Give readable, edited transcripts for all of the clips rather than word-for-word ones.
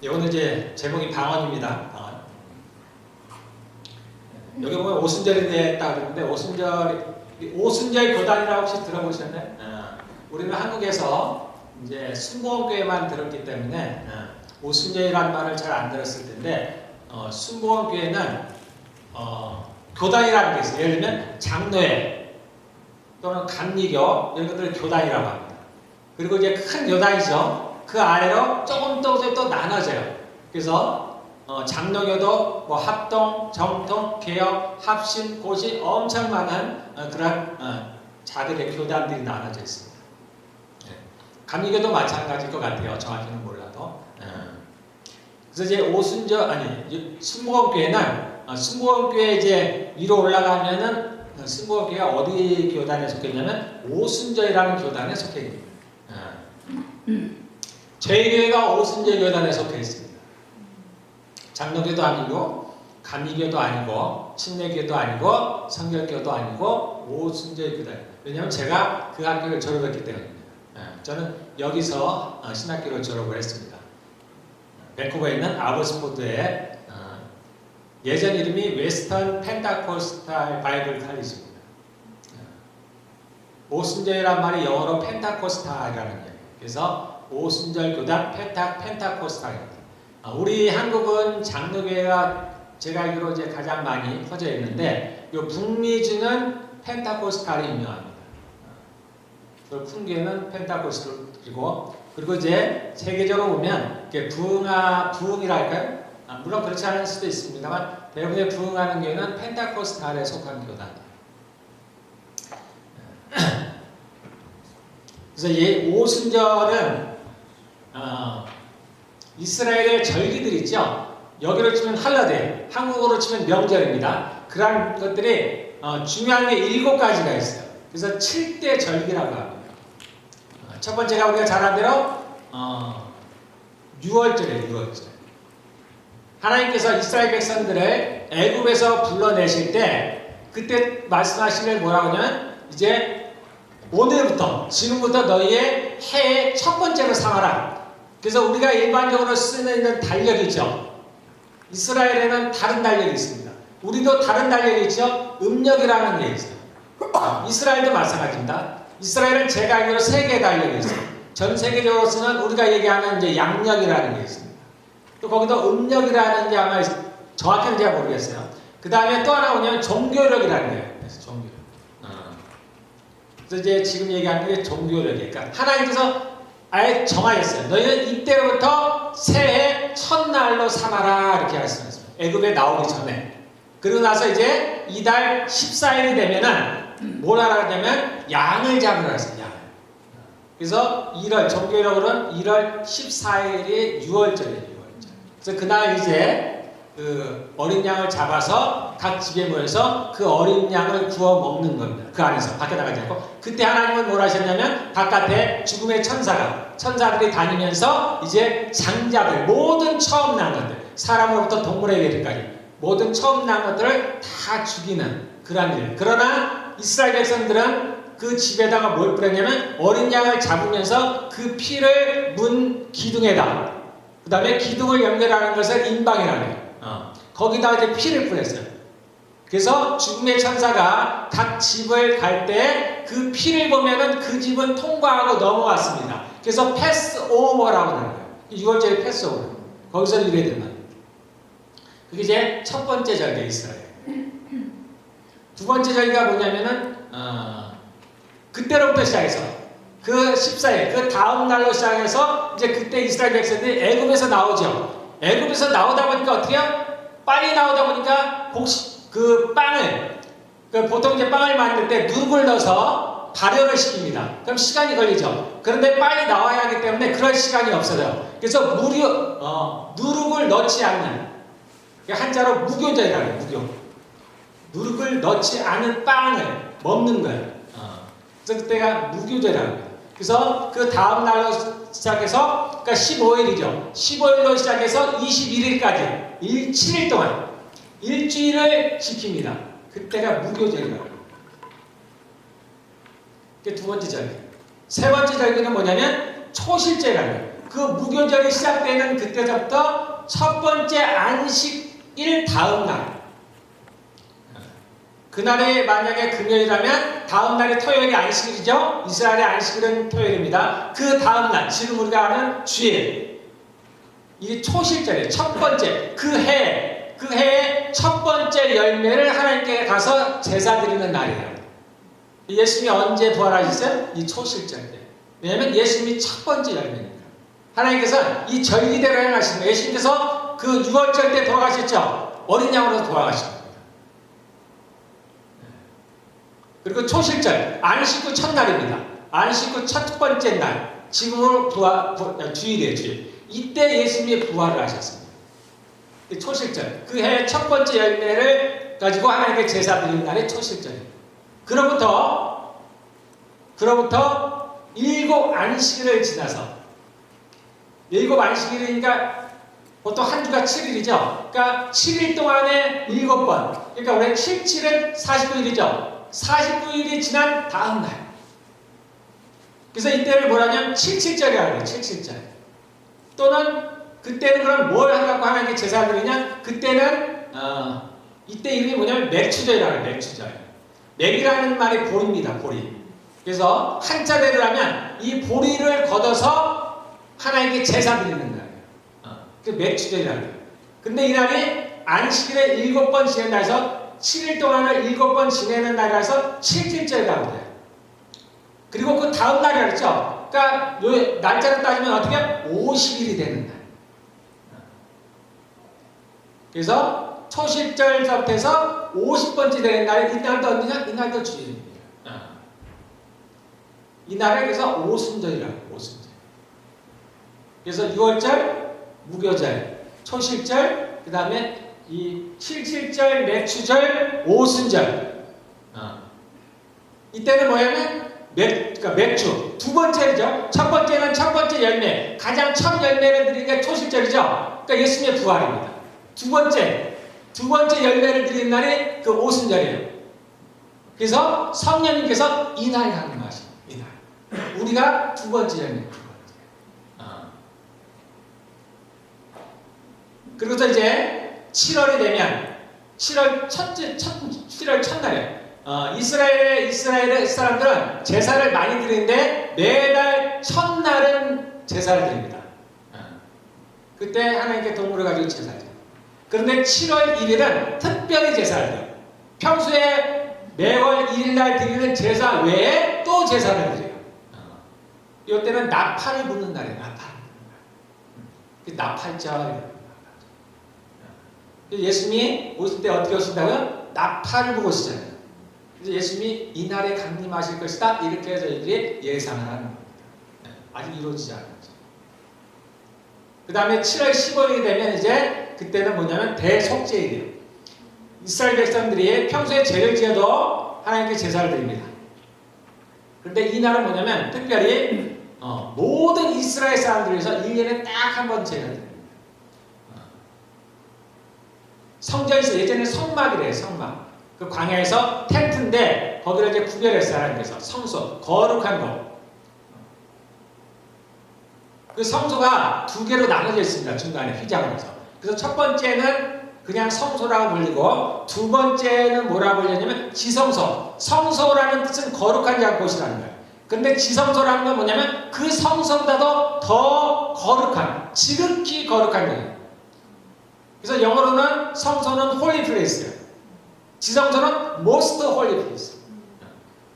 오늘 이제 제목이 방언입니다. 방언. 여기 보면 오순절에 딱 그러는데 오순절 교단이라고 혹시 들어보셨나요? 우리는 한국에서 이제 순복음교회만 들었기 때문에 오순절이라는 말을 잘 안 들었을 텐데 순복음교회는 교단이라는 게 있어요. 예를 들면 장로회 또는 감리교 이런 것들을 교단이라고 합니다. 그리고 이제 큰 교단이죠. 그 아래로 조금 또 나눠져요. 그래서 장로교도 뭐 합동, 정통, 개혁, 합심, 고시 엄청 많은 그런 자들의 교단들이 나눠져 있습니다. 감리교도 마찬가지일 것 같아요. 정확히는 몰라도. 그래서 이제 순복음교회는 순복음교회 이제 위로 올라가면은 순복음교회가 어디 교단에 속해 있냐면 오순절이라는 교단에 속해 있습니다. 저희 교회가 오순절 교단에 속해 있습니다. 장로교도 아니고 감리교도 아니고 침례교도 아니고 성결교도 아니고 오순절 교단. 왜냐하면 제가 그 학교를 졸업했기 때문입니다. 저는 여기서 신학교를 졸업을 했습니다. 밴쿠버에 있는 아버스포드의 예전 이름이 웨스턴 펜타코스탈 바이블 칼리지입니다. 오순절이란 말이 영어로 펜타코스탈이라는 얘기예요. 그래서 오순절 교단 펜타코스탈입니다. 우리 한국은 장로교회가 제가 알기로 이제 가장 많이 퍼져 있는데, 이 북미주는 펜타코스탈이 유명합니다. 큰 교회는 펜타코스탈이고, 그리고 이제 세계적으로 보면 부흥이라 할까요? 물론 그렇지 않을 수도 있습니다만 대부분의 부흥하는 교회는 펜타코스탈에 속한 교단입니다. 그래서 이 오순절은 이스라엘의 절기들 있죠. 여기로 치면 할러데이, 한국어로 치면 명절입니다. 그런 것들이 중요한 게 7가지가 있어요. 그래서 7대 절기라고 합니다. 첫 번째가 우리가 잘 아는 대로 6월절이에요. 6월절. 하나님께서 이스라엘 백성들을 애굽에서 불러내실 때 그때 말씀하신 게 뭐라고 하냐면 이제 오늘부터 지금부터 너희의 해의 첫 번째로 삼아라. 그래서 우리가 일반적으로 쓰는 달력이죠. 이스라엘에는 다른 달력이 있습니다. 우리도 다른 달력이 있죠. 음력이라는 게 있어요. 이스라엘도 마찬가지입니다. 이스라엘은 제가 알기로 3개의 달력이 있어요. 전 세계적으로 쓰는 우리가 얘기하는 이제 양력이라는 게 있습니다. 또 거기도 음력이라는 게 아마 정확히는 제가 모르겠어요. 그 다음에 또 하나 뭐냐면 종교력이라는 거예요. 그래서 종교력. 그래서 이제 지금 얘기하는 게 종교력이에요. 그러니까 하나님께서 아예 정하셨어요. 너희는 이때로부터 새해 첫날로 삼아라 이렇게 말씀하셨어요. 애굽에 나오기 전에. 그리고 나서 이제 이달 14일이 되면은 뭘 하라 그러냐면 양을 잡으라 했어요. 양. 그래서 종교력으로는 1월 14일이 6월절이에요. 그래서 그날 이제 그 어린 양을 잡아서 각 집에 모여서 그 어린 양을 구워 먹는 겁니다. 그 안에서 밖에 나가지 않고. 그때 하나님은 뭘 하셨냐면 바깥에 죽음의 천사들이 다니면서 이제 장자들, 모든 처음 난 것들, 사람으로부터 동물에 이르기까지 모든 처음 난 것들을 다 죽이는 그런 일. 그러나 이스라엘 백성들은 그 집에다가 뭘 뿌렸냐면 어린 양을 잡으면서 그 피를 문 기둥에다, 그 다음에 기둥을 연결하는 것을 임방이라고 해요. 거기다 이제 피를 뿌렸어요. 그래서 죽음의 천사가 각 집을 갈 때 그 피를 보면은 그 집은 통과하고 넘어갔습니다. 그래서 패스오버라고 하는 거예요. 6월절이 패스오버. 거기서 이래 되면. 그게 이제 첫 번째 절기에 있어요. 두 번째 절기가 뭐냐면은, 그때로부터 시작해서 그 14일, 그 다음 날로 시작해서 이제 그때 이스라엘 백성들이 애굽에서 나오죠. 애굽에서 나오다 보니까 어떻게 해요? 빨리 나오다 보니까 보통 이제 빵을 만들 때 누룩을 넣어서 발효를 시킵니다. 그럼 시간이 걸리죠. 그런데 빨리 나와야 하기 때문에 그럴 시간이 없어져요. 그래서 누룩을 넣지 않는, 한자로 무교절이라고 해요. 무교. 누룩을 넣지 않은 빵을 먹는 거예요. 그래서 그때가 무교절이라고 해요. 그래서 그 다음 날로 시작해서, 그러니까 15일이죠. 15일로 시작해서 21일까지 7일 동안 일주일을 지킵니다. 그때가 무교절이라고 해요. 그게 두 번째 절기. 세 번째 절기는 뭐냐면 초실제라는 거예요. 그 무교절이 시작되는 그때부터 첫 번째 안식일 다음 날, 그날이 만약에 금요일이라면 다음 날이 토요일이 안식일이죠. 이스라엘의 안식일은 토요일입니다. 그 다음 날, 지금 우리가 아는 주일, 이 초실절이에요. 첫 번째, 그 해의 첫 번째 열매를 하나님께 가서 제사 드리는 날이에요. 예수님이 언제 부활하셨어요? 이 초실절 때. 왜냐하면 예수님이 첫 번째 열매니까. 하나님께서 이 절기대로 행하신 거예요. 예수님께서 그 6월절 때 돌아가셨죠. 어린 양으로 돌아가신 겁니다. 그리고 초실절, 안식 후 첫날입니다. 안식 후 첫 번째 날, 지금으로 주일이에요, 주일. 이때 예수님이 부활을 하셨습니다. 초실절, 그 해 첫 번째 열매를 가지고 하나님께 제사 드리는 날이 초실절입니다. 그로부터 7 안식일을 지나서, 7 안식일이니까 보통 한 주가 7일이죠. 그러니까 7일 동안에 7번. 그러니까 우리 7, 7은 49일이죠. 49일이 지난 다음 날. 그래서 이때를 뭐라냐면 77절이라고 해요. 77절. 또는 그때는 그럼 뭘 하라고 하나님께 제사 드리냐? 그때는 이때 이름이 뭐냐면 맥추절이라고 해요. 맥추절. 맥이라는 말이 보리입니다. 보리. 그래서 한자대로 하면 이 보리를 걷어서 하나님께 제사 드리는 날이에요. 그 맥추절이라고 해요. 근데 이 날이 안식일에 7번 지낸 날에서 7일 동안을 7번 지내는 날이라서 7일절이라고 해요. 그리고 그 다음 날이라 그랬죠. 그러니까 날짜를 따지면 어떻게 50일이 되는 날. 그래서 초실절부터 해서 50번째 되는 날이 이날도 언제냐? 이날도 주일입니다. 이날을 그래서 오순절이라고 해요. 오순절. 그래서 6월절, 무교절, 초실절, 그 다음에 이 77절, 맥추절, 오순절. 이때는 뭐냐면 그러니까 맥주 두 번째죠. 첫 번째는 첫 번째 열매, 가장 첫 열매를 드리는 게 초실절이죠. 그러니까 예수님의 부활입니다. 두 번째 열매를 드리는 날이 그 오순절이에요. 그래서 성령님께서 이날 강림하십니다. 이날 우리가 두 번째 열매. 그리고서 이제 7월이 되면 7월 첫날에 이스라엘 사람들은 제사를 많이 드리는데 매달 첫날은 제사를 드립니다. 그때 하나님께 동물을 가지고 제사를 드려요. 그런데 7월 1일은 특별히 제사를 드려요. 평소에 매월 1일날 드리는 제사 외에 또 제사를 드려요. 이때는 나팔을 부는 날이에요. 나팔절. 예수님이 오실 때 어떻게 오신다고요? 나팔을 보고 오시잖아요. 그래서 예수님이 이날에 강림하실 것이다. 이렇게 저희들이 예상을 하는 겁니다. 아직 이루어지지 않은 거죠. 그 다음에 7월 15일이 되면 이제 그때는 뭐냐면 대속죄일이에요. 이스라엘 백성들이 평소에 죄를 지어도 하나님께 제사를 드립니다. 그런데 이날은 뭐냐면 특별히 모든 이스라엘 사람들 위해서 1년에 딱 한 번 제사를 드립니다. 성전에서 예전에 성막이래요. 성막. 그 광야에서 텐트인데 거기를 이제 구별했어요. 하나님께서 성소, 거룩한 것. 그 성소가 두 개로 나눠져 있습니다. 중간에 휘장을 해서. 그래서 첫 번째는 그냥 성소라고 불리고 두 번째는 뭐라고 불리냐면 지성소. 성소라는 뜻은 거룩한 곳이라는 거예요. 근데 지성소라는 건 뭐냐면 그 성소보다도 더 거룩한, 지극히 거룩한 거예요. 그래서 영어로는 성소는 holy place예요. 지성소는 most holy place.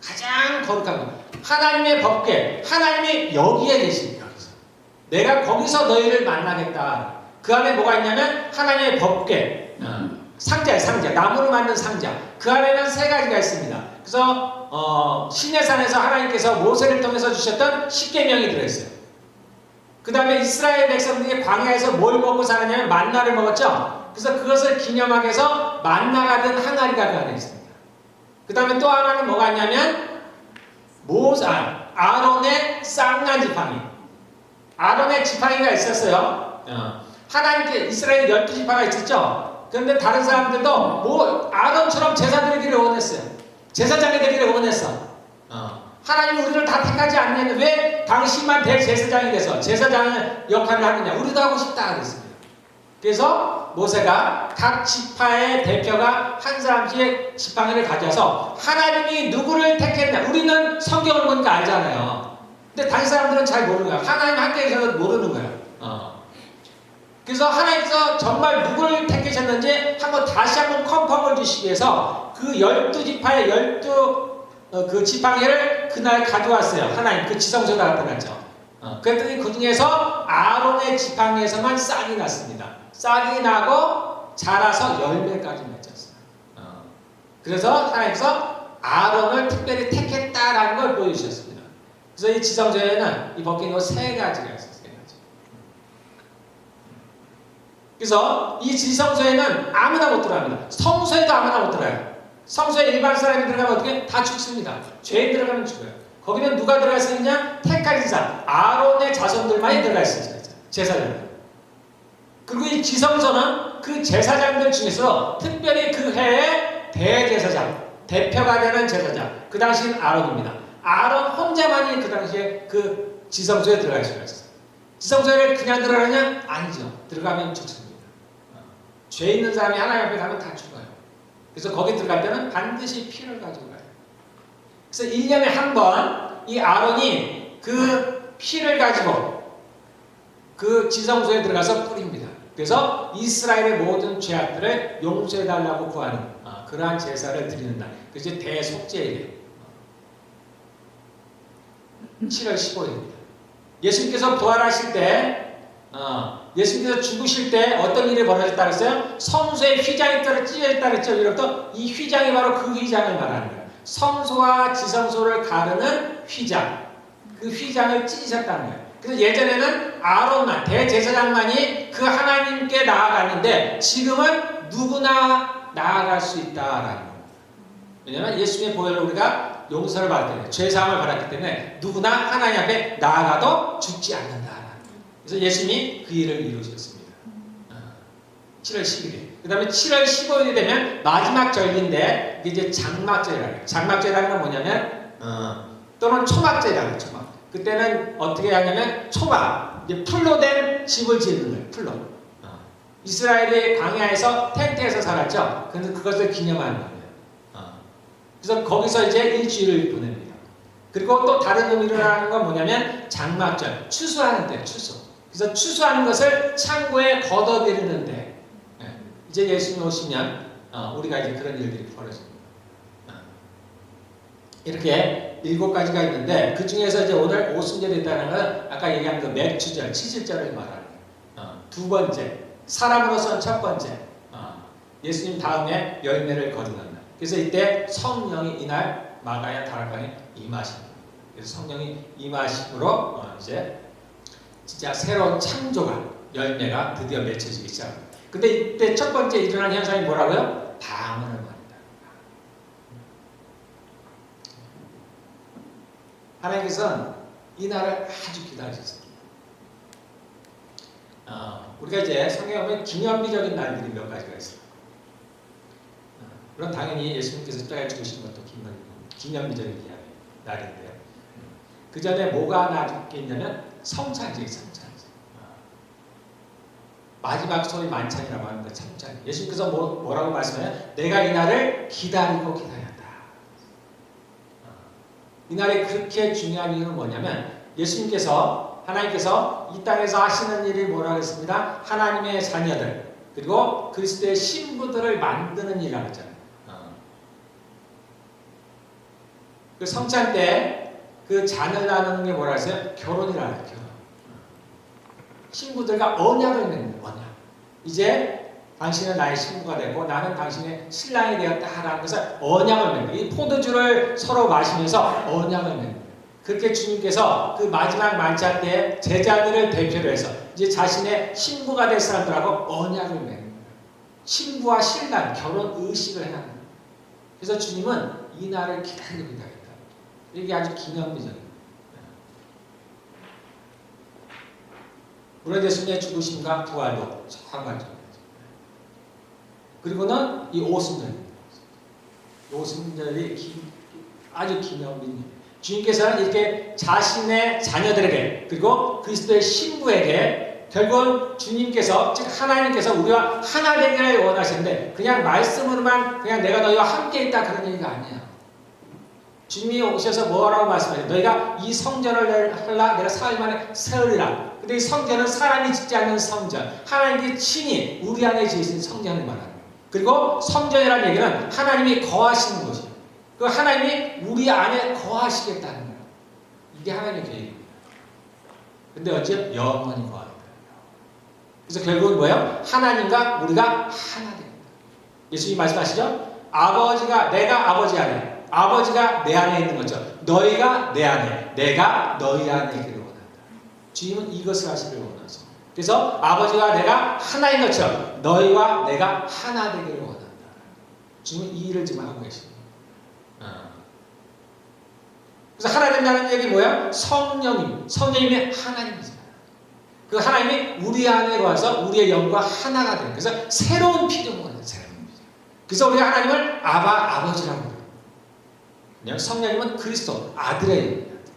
가장 거룩한 것. 하나님의 법궤, 하나님이 여기에 계십니다. 내가 거기서 너희를 만나겠다. 그 안에 뭐가 있냐면 하나님의 법궤, 상자예요. 상자. 나무로 만든 상자. 그 안에는 3가지가 있습니다. 그래서 시내산에서 하나님께서 모세를 통해서 주셨던 10계명이 들어있어요. 그 다음에 이스라엘 백성들이 광야에서 뭘 먹고 살았냐면 만나를 먹었죠. 그래서 그것을 기념하기 위해서 만나가 든 항아리가 그 안에 있습니다. 그 다음에 또 하나는 뭐가 있냐면 아론의 쌍난 지팡이. 아론의 지팡이가 있었어요. 하나님께 이스라엘 12지파가 있었죠. 그런데 다른 사람들도 아론처럼 제사 드리기를 원했어요. 제사장이 되기를 원했어. 하나님이 우리를 다 택하지 않느냐. 왜 당신만 대제사장이 돼서 제사장의 역할을 하느냐. 우리도 하고 싶다 그랬습니다. 그래서 모세가 각 지파의 대표가 한 사람씩 지팡이를 가져서 하나님이 누구를 택했냐. 우리는 성경을 보니까 알잖아요. 근데 다른 사람들은 잘 모르는 거야. 하나님 학교에서는 모르는 거야. 그래서 하나님께서 정말 누구를 택하셨는지 다시 한번 컨펌을 주시기 위해서 그 12지파의 12 그 지팡이를 그날 가져왔어요. 하나님 그 지성소에다 갖다 놨죠. 그랬더니 그 중에서 아론의 지팡이에서만 싹이 났습니다. 싹이 나고 자라서 열매까지 맺었어요. 그래서 하나님께서 아론을 특별히 택했다라는 걸 보여주셨습니다. 그래서 이 지성소에는 이 벗긴 옷 3가지가 있어요. 그래서 이 지성소에는 아무나 못 들어갑니다. 성소에도 아무나 못 들어가요. 성소에 일반 사람이 들어가면 어떻게? 다 죽습니다. 죄인 들어가면 죽어요. 거기는 누가 들어갈 수 있냐? 택하신 사람, 아론의 자손들만이 들어갈 수 있어요. 제사장들. 그리고 이 지성소는 그 제사장들 중에서 특별히 그 해의 대제사장, 대표가 되는 제사장, 그 당시는 아론입니다. 아론 혼자만이 그 당시에 그 지성소에 들어갈 수가 있어요. 지성소에 그냥 들어가냐? 아니죠. 들어가면 죽습니다. 죄 있는 사람이 하나님 앞에 가면 다 죽어요. 그래서 거기 들어갈 때는 반드시 피를 가지고 가요. 그래서 1년에 한 번 이 아론이 그 피를 가지고 그 지성소에 들어가서 뿌립니다. 그래서 이스라엘의 모든 죄악들을 용서해달라고 구하는 그러한 제사를 드리는 날. 그것이 대속죄예요. 7월 15일입니다. 예수님께서 부활하실 때 예수님께서 죽으실 때 어떤 일이 벌어졌다 그랬어요? 성소에 휘장이 찢어졌다 그랬죠. 이로부터 이 휘장이 바로 그 휘장을 말하는 거예요. 성소와 지성소를 가르는 휘장. 그 휘장을 찢으셨다는 거예요. 그래서 예전에는 아론만, 대제사장만이 그 하나님께 나아갔는데 지금은 누구나 나아갈 수 있다라는 거예요. 왜냐하면 예수님의 보혈로 우리가 용서를 받았기 때문에, 죄사함을 받았기 때문에 누구나 하나님 앞에 나아가도 죽지 않는다. 그래서 예수님이 그 일을 이루셨습니다. 7월 10일에. 그 다음에 7월 15일이 되면 마지막 절기인데 이게 이제 장막절이라고 해요. 장막절이라는 건 뭐냐면 또는 초막절이라고 해요. 초막. 그때는 어떻게 하냐면 초막, 이제 풀로 된 집을 짓는 거예요. 풀로. 이스라엘이 광야에서 텐트에서 살았죠. 그래서 그것을 기념하는 거예요. 그래서 거기서 이제 일주일을 보냅니다. 그리고 또 다른 의미로 하는 건 뭐냐면 장막절, 추수하는 때, 추수. 그래서 추수하는 것을 창고에 걷어들이는데 이제 예수님 오시면 우리가 이제 그런 일들이 벌어집니다. 이렇게 7가지가 있는데 그 중에서 이제 오늘 오순절이 있다는 건 아까 얘기한 그 맥주절, 치질절을 말하는 거예요. 2번째, 사람으로서는 1번째, 예수님 다음에 열매를 거두는 날. 그래서 이때 성령이 이날 마가야 다락방에 임하십니다. 그래서 성령이 임하심으로 이제 진짜 새로운 창조가, 열매가 드디어 맺혀지기 시작합니다. 근데 이때 첫 번째 일어난 현상이 뭐라고요? 방언을 말한다. 하나님께서는 이 날을 아주 기다리셨습니다. 우리가 이제 성경에 보면 기념비적인 날들이 몇 가지가 있어요. 물론 당연히 예수님께서 십자가에 죽으신 것도 기념비적인 날인데요. 그 전에 뭐가 나겠냐면 성찬节, 성찬제. 마지막 소위 만찬이라고 합니다. 성찬. 예수님께서 뭐라고 말씀하냐? 내가 이 날을 기다리고 기다렸다. 이 날이 그렇게 중요한 이유는 뭐냐면 예수님께서, 하나님께서 이 땅에서 하시는 일이 뭐라고 했습니다? 하나님의 자녀들 그리고 그리스도의 신부들을 만드는 일이라고 했잖아요. 그 성찬 때 그 잔을 나누는 게 뭐라 했어요? 결혼이라고 해요. 결혼. 신부들과 언약을 맺는 언약. 이제 당신은 나의 신부가 되고 나는 당신의 신랑이 되었다라는 것을 언약을 맺는 거예요. 이 포도주를 서로 마시면서 언약을 맺는 거예요. 그렇게 주님께서 그 마지막 만찬 때 제자들을 대표로 해서 이제 자신의 신부가 될 사람들하고 언약을 맺는 거예요. 신부와 신랑 결혼 의식을 해나가는 거예요. 그래서 주님은 이 날을 기다리고 있다. 이게 아주 기념비적입니다. 물론 예수님의 죽으심과 부활도 상관적입니다. 그리고는 이 오순절입니다. 오순절이 아주 기념비입니다. 주님께서는 이렇게 자신의 자녀들에게 그리고 그리스도의 신부에게 결국은 주님께서 즉 하나님께서 우리와 하나 되기를 원하시는데 그냥 말씀으로만 그냥 내가 너희와 함께 있다 그런 얘기가 아니에요. 주님이 오셔서 뭐라고 말씀하세요? 너희가 이 성전을 하려 내가 사흘 만에 세우리라. 근데 이 성전은 사람이 짓지 않는 성전, 하나님께 친히 우리 안에 지으신 성전을 말하는 거예요. 그리고 성전이라는 얘기는 하나님이 거하시는 곳이에요. 그 하나님이 우리 안에 거하시겠다는 거예요. 이게 하나님의 계획입니다. 근데 어째 영원히 거하는 거예요. 그래서 결국은 뭐예요? 하나님과 우리가 하나 됩니다. 예수님 말씀하시죠? 아버지가 내가 아버지 안에, 아버지가 내 안에 있는 것처럼 너희가 내 안에, 내가 너희 안에 있기를 원한다. 주님은 이것을 하시기를 원하죠. 그래서 아버지와 내가 하나인 것처럼 너희와 내가 하나 되기를 원한다. 주님은 이 일을 지금 하고 계십니다. 그래서 하나 된다는 얘기 뭐야? 성령님이 하나님이잖아요. 그 하나님이 우리 안에 와서 우리의 영과 하나가 되는. 그래서 새로운 피조물이 돼요. 새로운 피조. 그래서 우리가 하나님을 아버지라고 그래요. 그냥 성령님은 그리스도 아들의 영입니다.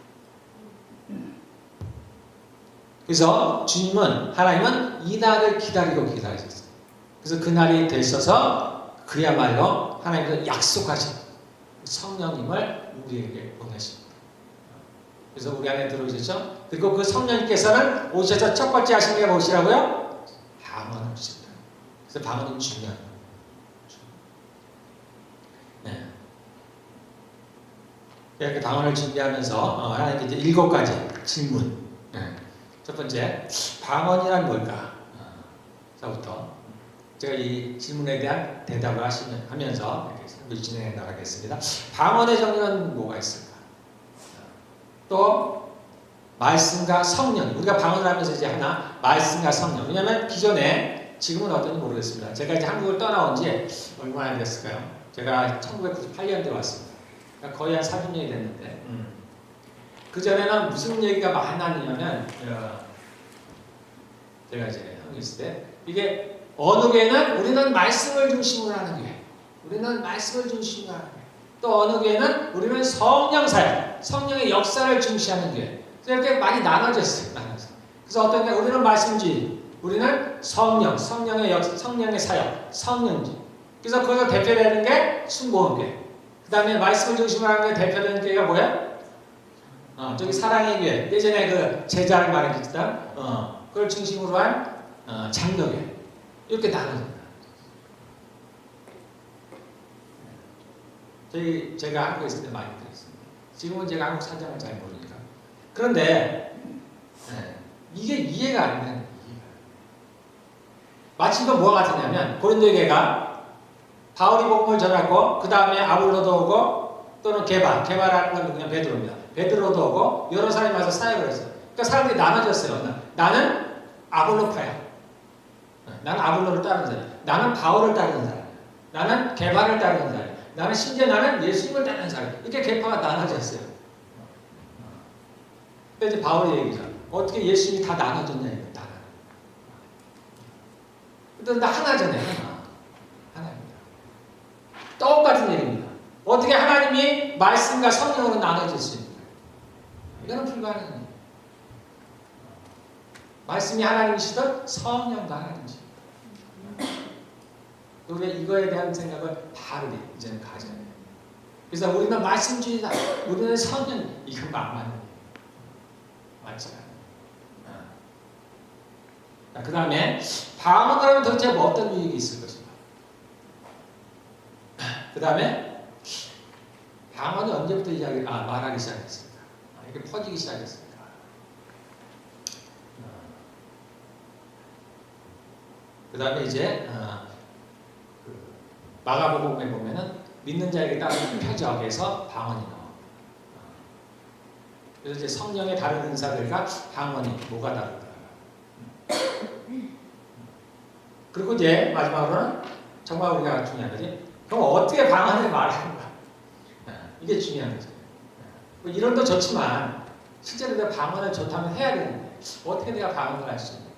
그래서 주님은 하나님은 이 날을 기다리고 기다리셨어요. 그래서 그 날이 되셔서 그야말로 하나님께서 약속하신 성령님을 우리에게 보내십니다. 그래서 우리 안에 들어오셨죠? 그리고 그 성령님께서는 오셔서 첫 번째 하신 게 무엇이라고요? 방언을 주신다. 그래서 방언은 중요한 거예요. 네. 이렇게 방언을 준비하면서 하나님께 이제 7가지 질문. 네. 첫 번째, 방언이란 뭘까? 부터 제가 이 질문에 대한 대답을 하면서 진행해 나가겠습니다. 방언의 정의는 뭐가 있을까? 또 말씀과 성령. 우리가 방언을 하면서 이제 하나 말씀과 성령. 왜냐하면 기존에 지금은 어떤지 모르겠습니다. 제가 이제 한국을 떠나온 지 얼마나 됐을까요? 제가 1998년도에 왔습니다. 그러니까 거의 한 40년이 됐는데 그 전에는 무슨 얘기가 많이 나냐면 제가 이제 한국에 있을 때 이게 어느 교회는 우리는 말씀을 중심으로 하는 교회, 우리는 말씀을 중심으로 하는 교회. 또 어느 교회는 우리는 성령 사역, 성령의 역사를 중시하는 교회. 그래서 이렇게 많이 나눠졌어요. 그래서 어떤 게 우리는 말씀주의, 우리는 성령의 사역, 성령주의. 그래서 거기서 대표되는 게 순복음교회. 그 다음에 말씀을 중심으로 하는 게 대표되는 교회가 뭐야? 저기 사랑의 교회. 예전에 그 제자를 말했던 그걸 중심으로 한 장로교회. 이렇게 나눠집니다. 제가 한국에 있을 때 많이 들었습니다. 지금은 제가 한국 사정을 잘 모르니까. 그런데 이게 이해가 안 되는 거예요. 마치 이건 뭐가 같으냐면 고린도 교회가 바울이 복음을 전하고 그 다음에 아볼로도 오고 또는 개발하는 건 그냥 베드로입니다. 베드로도 오고 여러 사람이 와서 사역을 했어요. 그러니까 사람들이 나눠졌어요. 나는 아볼로파야. 나는 아볼로를 따르는 사람. 나는 바울을 따르는 사람. 나는 개발을 따르는 사람. 나는 심지어 나는 예수님을 따르는 사람. 이렇게 계파가 나눠졌어요. 근데 이제 바울의 얘기죠. 어떻게 예수님이 다 나눠졌냐 이거 다. 근데 하나잖아요. 하나입니다. 똑같은 얘기입니다. 어떻게 하나님이 말씀과 성령으로 나눠질 수 있는가? 이거는 불가능해요. 말씀이 하나님이시든 성령도 하나님이시든 우리가 이거에 대한 생각을 바르게 이제는 가져야 돼요. 그래서 우리는 말씀주의다. 우리는 성령. 이건 안 맞는 거예요. 맞지 않아요. 그 다음에 방언을 하면 도대체 뭐 어떤 유익이 있을 것인가. 그 다음에 방언이 언제부터 말하기 시작했습니까? 이렇게 퍼지기 시작했습니까? 그 다음에 이제 마가복음에 보면은 믿는 자에게 따르는 표적에서 방언이 나와. 그래서 이제 성령의 다른 은사들과 방언이 뭐가 다른가. 그리고 이제 마지막으로는 정말 우리가 중요한 거지. 그럼 어떻게 방언을 말하는가? 이게 중요한 거죠. 뭐 이론도 좋지만 실제로 내가 방언을 좋다면 해야 되는데 어떻게 내가 방언을 할 수 있는가?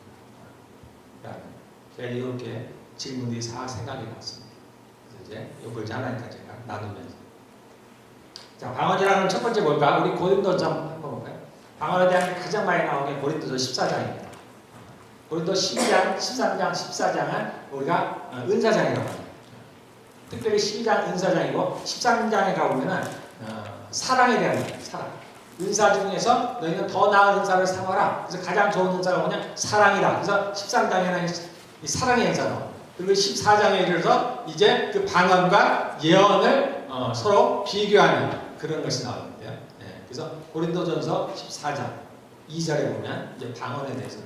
제가 이렇게 질문이 생각이 났습니다. 그래서 이제 이걸 하나님과 제가 나누면서 자, 방언이라는 첫 번째 뭘까? 우리 고린도서 한번 볼까요? 방언에 대한 가장 많이 나오는 게 고린도서 14장입니다. 고린도 12장, 13장, 14장은 우리가 은사장이라고 합니다. 특별히 12장 은사장이고 13장에 가보면은 사랑에 대한 거예요. 사랑. 은사 중에서 너희는 더 나은 은사를 삼아라. 그래서 가장 좋은 은사가 뭐냐? 사랑이다. 그래서 13장에는 이 사랑의 은사로. 그리고 14장에 이르러서 이제 그 방언과 예언을 서로 비교하는 그런 것이 나오는데요. 네. 그래서 고린도전서 14장 2절에 보면 이제 방언에 대해서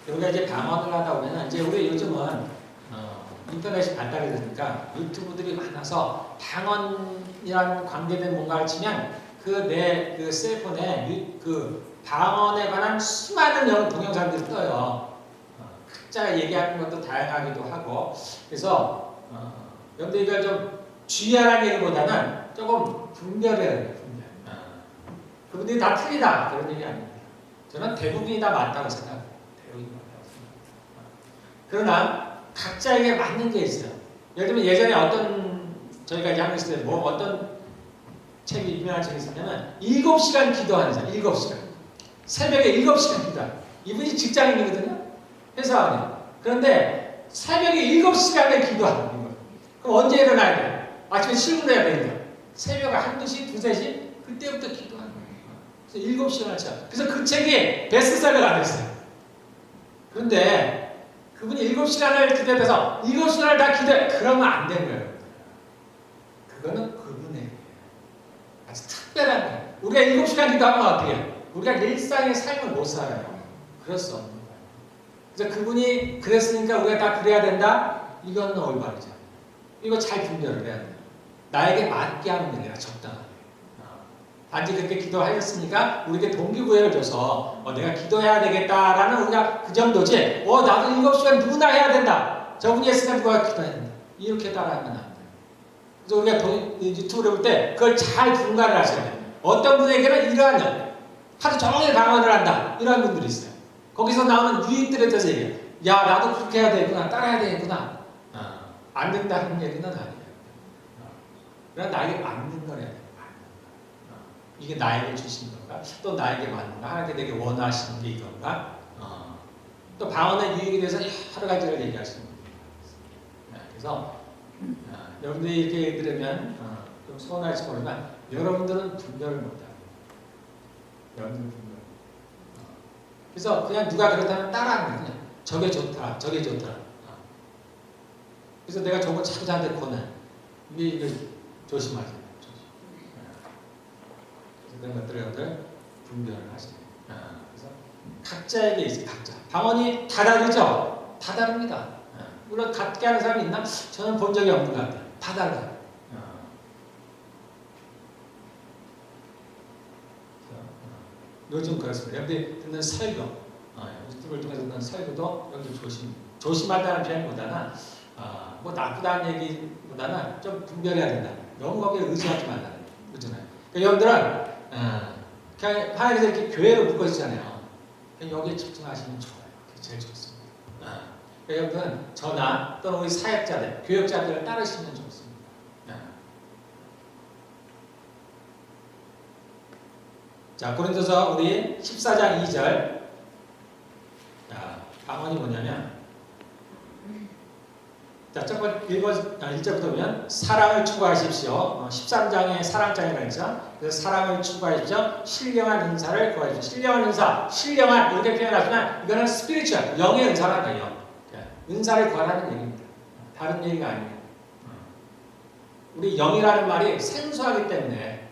우리가 이제 방언을 하다 보면 이제 우리 요즘은 인터넷이 발달이 되니까 유튜브들이 많아서 방언이랑 관계된 뭔가를 치면 그 셀폰에 그 방언에 관한 수많은 동영상들이 떠요. 각자 얘기하는 것도 다양하기도 하고 그래서 여러분들 이걸 좀 주의하라는 얘기보다는 조금 분별해야 돼요. 분별. 그분들이 다 틀리다 그런 얘기 아닙니다. 저는 대부분이 다 맞다고 생각해요. 그러나 각자에게 맞는 게 있어요. 예를 들면 예전에 어떤 저희가 이제 한국 있을 때 뭐 어떤 책이 유명한 책이 있었냐면 7시간 기도하는 사람 7시간 새벽에 7시간 기도하는 이분이 직장인이거든요. 회사 안에. 그런데 새벽에 7시간을 기도하는 거예요. 그럼 언제 일어나야 돼요? 아침에 출근해야 되니까 새벽에 1-2시, 2-3시 그때부터 기도하는 거예요. 그래서 7시간을 차. 그래서 그 책이 베스트셀러가 됐어요. 그런데 그분이 7시간을 기도해서 7시간을 다 기도해. 그러면 안 되는 거예요. 그거는 그분의 아주 특별한 거예요. 우리가 7시간 기도하면 어떻게 해요? 우리가 일상의 삶을 못 살아요. 그럴 수 없는 거예요. 그래서 그분이 그랬으니까 우리가 다 그래야 된다? 이거는 올바르죠. 이거 잘 분별을 해야 돼요. 나에게 맞게 하는 게 적당하게. 단지 그렇게 기도하였으니까 우리에게 동기부여를 줘서 내가 기도해야 되겠다라는 우리가 그 정도지 나도 7시간 누구나 해야 된다. 저분이 했으니까 누가 기도해야 된다. 이렇게 따라하면 안 돼요. 그래서 우리가 유튜브를 볼 때 그걸 잘 분간을 하셔야 돼요. 어떤 분에게는 이러한 하루 종일 방언을 한다. 이런 분들이 있어요. 거기서 나오는 유익들에 대해서 얘기해요. 야 나도 그렇게 해야 되겠구나. 따라야 되겠구나. 안 된다는 얘기는 아니에요. 그냥 나에게 맞는 거래요. 이게 나에게 주신 건가? 또 나에게 맞는가? 하나님께 내게 원하시는 게 이건가? 또 방언의 유익에 대해서 여러 가지를 얘기하시는 분입니다. 그래서 여러분들이 이렇게 들으면 좀 서운할지 모르지만 여러분들은 분별을 못해요. 여러분들은 분별. 그래서 그냥 누가 그렇다면 따라하는 거예요. 그냥 저게 좋다, 저게 좋다. 그래서 내가 저거 자꾸 저한테 권해. 이게 조심하세요. 그런 것들을 여러분들 분별을 하시는 거예요. 그래서 각자에게 있어요. 각자. 방언이 다 다르죠? 다 다릅니다. 물론 같게 하는 사람이 있나? 저는 본 적이 없는 것 같아요. 다 달라요. 요즘 그렇습니다. 여러분들이 듣는 설교, 유튜브를 통해서 듣는 설교도 여러분들 조심한다는 표현보다는 뭐 나쁘다는 얘기보다는 좀 분별해야 된다. 너무 거기에 의지하지 말라는 거잖아요. 그러니까 여러분들은 그냥 하나님께서 이렇게 교회로 묶어 있잖아요. 여기에 집중하시면 좋아요. 그게 제일 좋습니다. 그러니까 여러분은 저나 또는 우리 사역자들, 교역자들을 따르시면 좋습니다. 자, 고린도서 우리 14장 2절. 자, 방언이 뭐냐면 자, 첫 번째 1절부터 보면 사랑을 추구하십시오. 13장에 사랑장이라고 했죠. 그래서 사랑을 추구하십시오. 신령한 은사를 구하십시오. 신령한 은사, 신령한 이렇게 표현하지만 이거는 스피리추얼, 영의 은사라는 거예요. 은사를 구하라는 얘기입니다. 다른 얘기가 아니에요. 우리 영이라는 말이 생소하기 때문에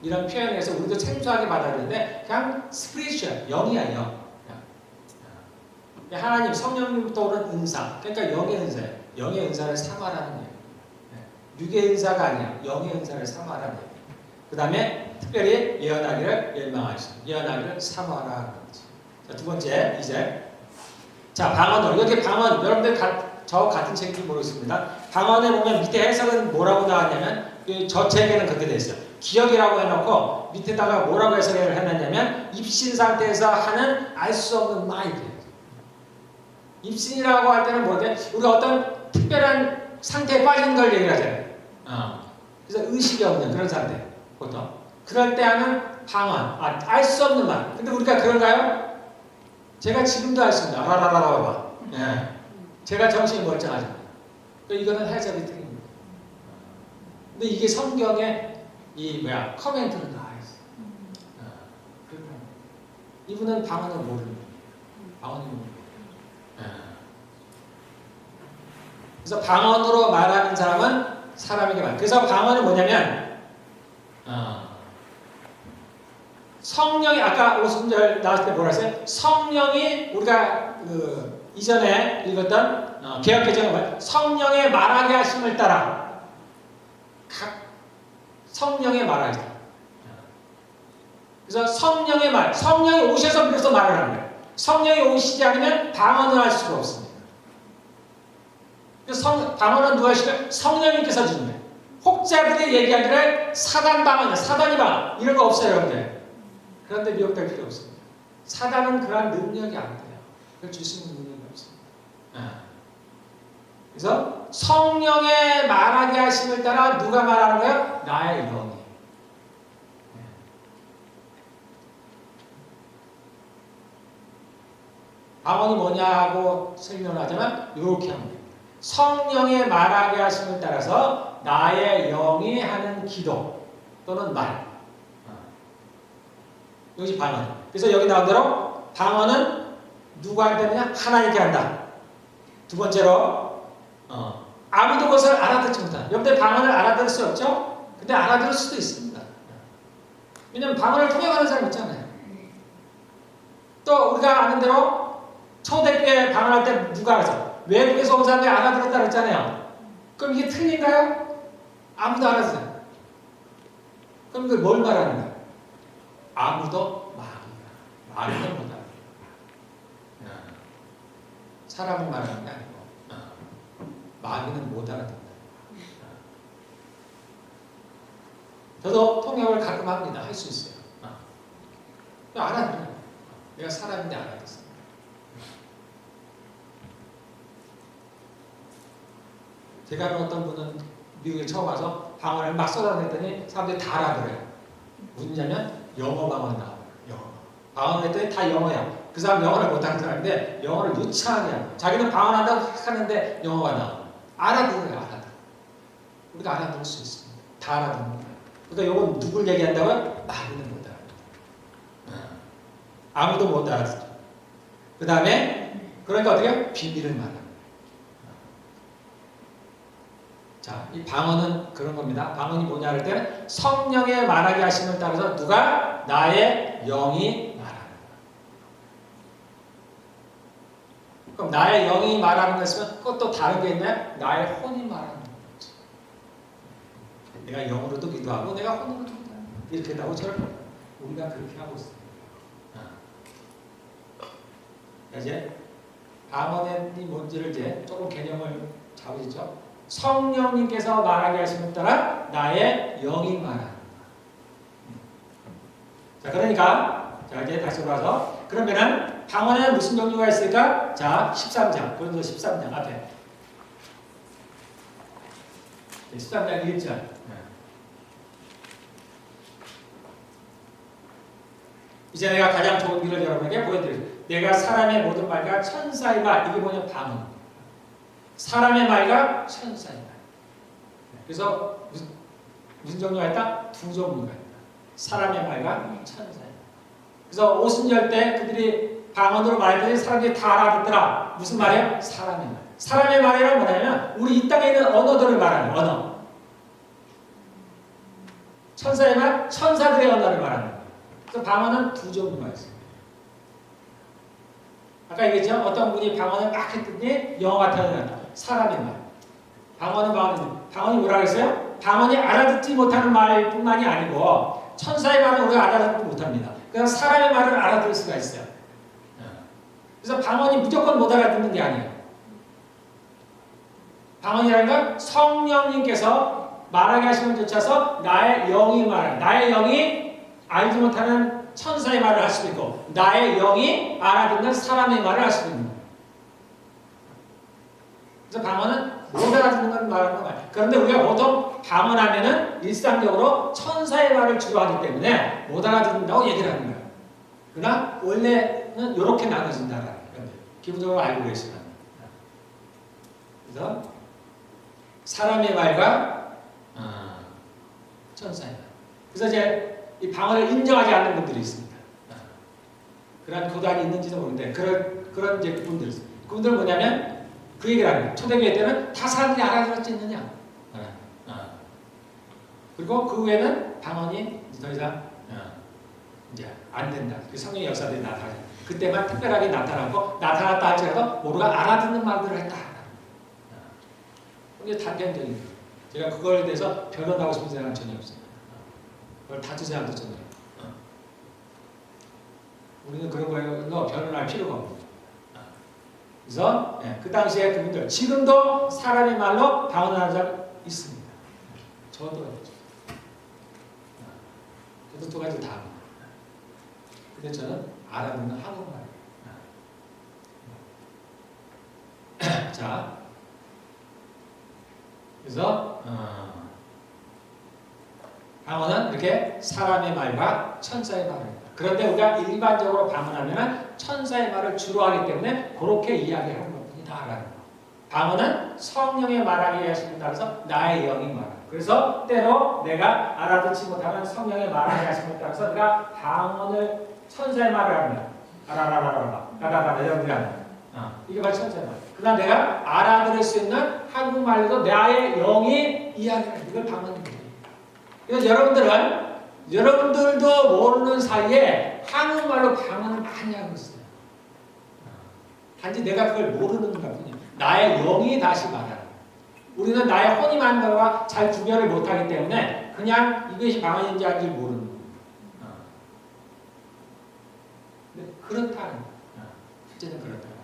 이런 표현에서 우리도 생소하게 받아들이는데 그냥 스피리추얼, 영이야, 영. 하나님 성령님부터 오는 은사, 그러니까 영의 은사예요. 영의 은사를 삼아라는 얘기예요. 육의 은사가 아니야. 영의 은사를 삼아라는 얘기예요. 그 다음에 특별히 예언하기를 열망하시고 예언하기를 삼아라는 거지. 자, 두 번째, 이제 자, 방언으로 이렇게 방언 여러분들 저 같은 책인지 모르겠습니다. 방언에 보면 밑에 해석은 뭐라고 나왔냐면 저 책에는 그렇게 돼 있어요. 기억이라고 해놓고 밑에다가 뭐라고 해석을 해놨냐면 입신 상태에서 하는 알 수 없는 마인드. 입신이라고 할 때는 뭐게 우리가 어떤 특별한 상태에 빠지는 걸 얘기를 하잖아요. 그래서 의식이 없는 그런 상태 보통 그럴 때 하는 방언, 알 수 없는 말. 근데 우리가 그런가요? 제가 지금도 알 수 있는 아라라라라. 예. 제가 정신이 멀쩡하죠. 이거는 해석이 틀립니다. 근데 이게 성경에 이 커멘트로 나와 있어요. 이분은 방언을 모릅니다. 방언을 모릅니다. 그래서 방언으로 말하는 사람은 사람에게 말. 그래서 방언은 뭐냐면 성령이 아까 50절 나왔을 때 뭐라 했어요? 성령이 우리가 이전에 읽었던 개역개정의 말 성령의 말하게 하심을 따라 각 성령의 말하기. 그래서 성령의 말, 성령이 오셔서 비로소 말을 하는 거예요. 성령이 오시지 않으면 방언을 할 수가 없습니다. 그래서 방언은 누가 하시면 성령님께서 주는 거예요. 혹자들이 얘기하기를 사단 방언이야, 사단이 방언 이런 거 없어요, 여러분들. 그런데 미혹될 필요 없습니다. 사단은 그러한 능력이 안 돼요. 그걸 줄 수 있는 능력이 없습니다. 그래서 성령의 말하게 하심을 따라 누가 말하는 거예요? 나의 영이. 방언이 뭐냐고 설명을 하자면 이렇게 합니다. 성령의 말하게 하심을 따라서 나의 영이 하는 기도 또는 말. 이것이 방언. 그래서 여기 나온 대로 방언은 누구한테 하느냐? 하나님께 한다. 두 번째로 아무도 그것을 알아듣지 못한다. 여러분들 방언을 알아들을 수 없죠? 근데 알아들을 수도 있습니다. 왜냐하면 방언을 통역하는 사람 있잖아요. 또 우리가 아는 대로 초대교회 방언할 때 누가 알아서 외국에서 온 사람들이 알아들었다 그랬잖아요. 그럼 이게 틀린가요? 아무도 알아들어요. 그럼 이걸 뭘 말하는 거야? 아무도 말은 못 알아요. 사람을 말하는 게 아니고 마귀는 못 알아듣는다. 저도 통역을 가끔 합니다. 할 수 있어요. 알아들어요. 내가 사람인데 알아듣습니다. 제가 아는 어떤 분은 미국에 처음 와서 방언을 막 쏟아냈더니 사람들이 다 알아들어요. 무슨냐면 영어 방언 나와요. 영어. 방언을 했더니 다 영어야. 그 사람 영어를 못하는 사람인데 영어를 유창하게 하고 자기는 방언한다고 하는데 영어가 나와요. 알아들어요. 알아들어요. 우리가 알아들을 수 있습니다. 다 알아듣는 거예요. 그러니까 이건 누굴 얘기한다고요? 마귀는 못 알아듣죠. 아무도 못 알아듣죠. 그 다음에 그러니까 어떻게 해요? 비밀을 말합니다. 자, 이 방언은 그런 겁니다. 방언이 뭐냐 할 때는 성령의 말하게 하심을 따라서 누가? 나의 영이 말하는 거예요. 그럼 나의 영이 말하는 것이면 그것도 다른 게 있나요? 나의 혼이 말하는 거죠. 내가 영으로도 기도하고 내가 혼으로도 기도하고 이렇게 한다고 저를 우리가 그렇게 하고 있습니다. 이제 방언이 뭔지를 이제 조금 개념을 잡으시죠. 성령님께서 말하게 하심에 따라 나의 영이 말하는 거야. 자, 그러니까 자 이제 다시 돌아서 그러면은 방언에는 무슨 종류가 있을까? 자, 13장 고린도 13장 앞에 13장 1절 이제 내가 가장 좋은 길을 여러분에게 보여드릴게요. 내가 사람의 모든 말과 천사의 말 이게 뭐냐? 방언. 사람의 말과 천사의 말. 그래서 무슨 종류가 있다? 두 종류가 있다. 사람의 말과 천사의 말. 그래서 오순절 때 그들이 방언으로 말했더니 사람들이 다 알아듣더라. 무슨 말이에요? 사람의 말. 사람의 말이란 뭐냐면 우리 이 땅에 있는 언어들을 말하는 언어. 천사의 말, 천사들의 언어를 말하는 거예요. 그래서 방언은 두 종류가 있어요. 아까 얘기했죠? 어떤 분이 방언을 막 했더니 영어가 태어난다. 사람의 말. 방언이 뭐라 그랬어요? 방언이 알아듣지 못하는 말뿐만이 아니고 천사의 말은 우리가 알아듣지 못합니다. 그냥 사람의 말을 알아들을 수가 있어요. 그래서 방언이 무조건 못 알아듣는 게 아니에요. 방언이라는 건 성령님께서 말하게 하시면 쫓아서 나의 영이 말하는, 나의 영이 알지 못하는 천사의 말을 할 수도 있고 나의 영이 알아듣는 사람의 말을 할 수도 있는 거예요. 그래서 방언은 못 알아듣는 걸 말하는 거예요. 그런데 우리가 보통 방언하면은 일상적으로 천사의 말을 주로 하기 때문에 못 알아듣는다고 얘기를 하는 거예요. 그러나 원래는 이렇게 나눠진다라는 거예요. 기본적으로 알고 계시면. 그래서 사람의 말과 천사의 말. 그래서 이제 이 방언을 인정하지 않는 분들이 있습니다. 그런 교단이 있는지도 모르는데 그런 이제 그분들 있습니다. 그분들은 뭐냐면 그 얘기를 하는 거예요. 초대교회 때는 다 사람들이 알아들었지 있느냐. 그리고 그 후에는 방언이 더 이상 이제 안 된다. 그 성령의 역사들이 나타나죠. 그때만 특별하게 나타나고 나타났다 할지라도 모두가 알아듣는 말들을 했다. 이게 단편적인 거예요. 제가 그거에 대해서 변론하고 싶은 생각은 전혀 없어요. 그걸 다투 생각도 전혀 없어요. 우리는 그런 거에 변론할 필요가 없습니다. 그래서 그 당시에 그분들 지금도 사람의 말로 방언하는 사람 있습니다. 저도 두 가지 다 합니다. 근데 저는 알아듣는 한국말이에요. 자, 그래서 방언은 이렇게 사람의 말과 천사의 말입니다. 그런데 우리가 일반적으로 방언하면 천사의 말을 주로 하기 때문에 그렇게 이야기하는 것뿐이다라는 거. 방언은 성령의 말하게 하십니다. 그래서 나의 영이 말하는. 그래서 때로 내가 알아듣지 못하는 성령의 말하게 하심에 따라서 내가 방언을 천사의 말을 하면 라라라라라 이런 게 아니야. 이게 바로 천사의 말. 그러나 내가 알아들을 수 있는 한국말로도 나의 영이 이야기하는 이걸 방언입니다. 그래서 여러분들도 모르는 사이에 한국말로 방언을 많이 하고 있어요. 단지 내가 그걸 모르는 것 뿐이에요. 나의 영이 다시 말하는. 우리는 나의 혼이 많은 것과 잘 구별을 못하기 때문에 그냥 이것이 방언인지 아닌지 모르는 거예요. 근데 그렇다는 거예요. 실제는 그렇다는 거예요.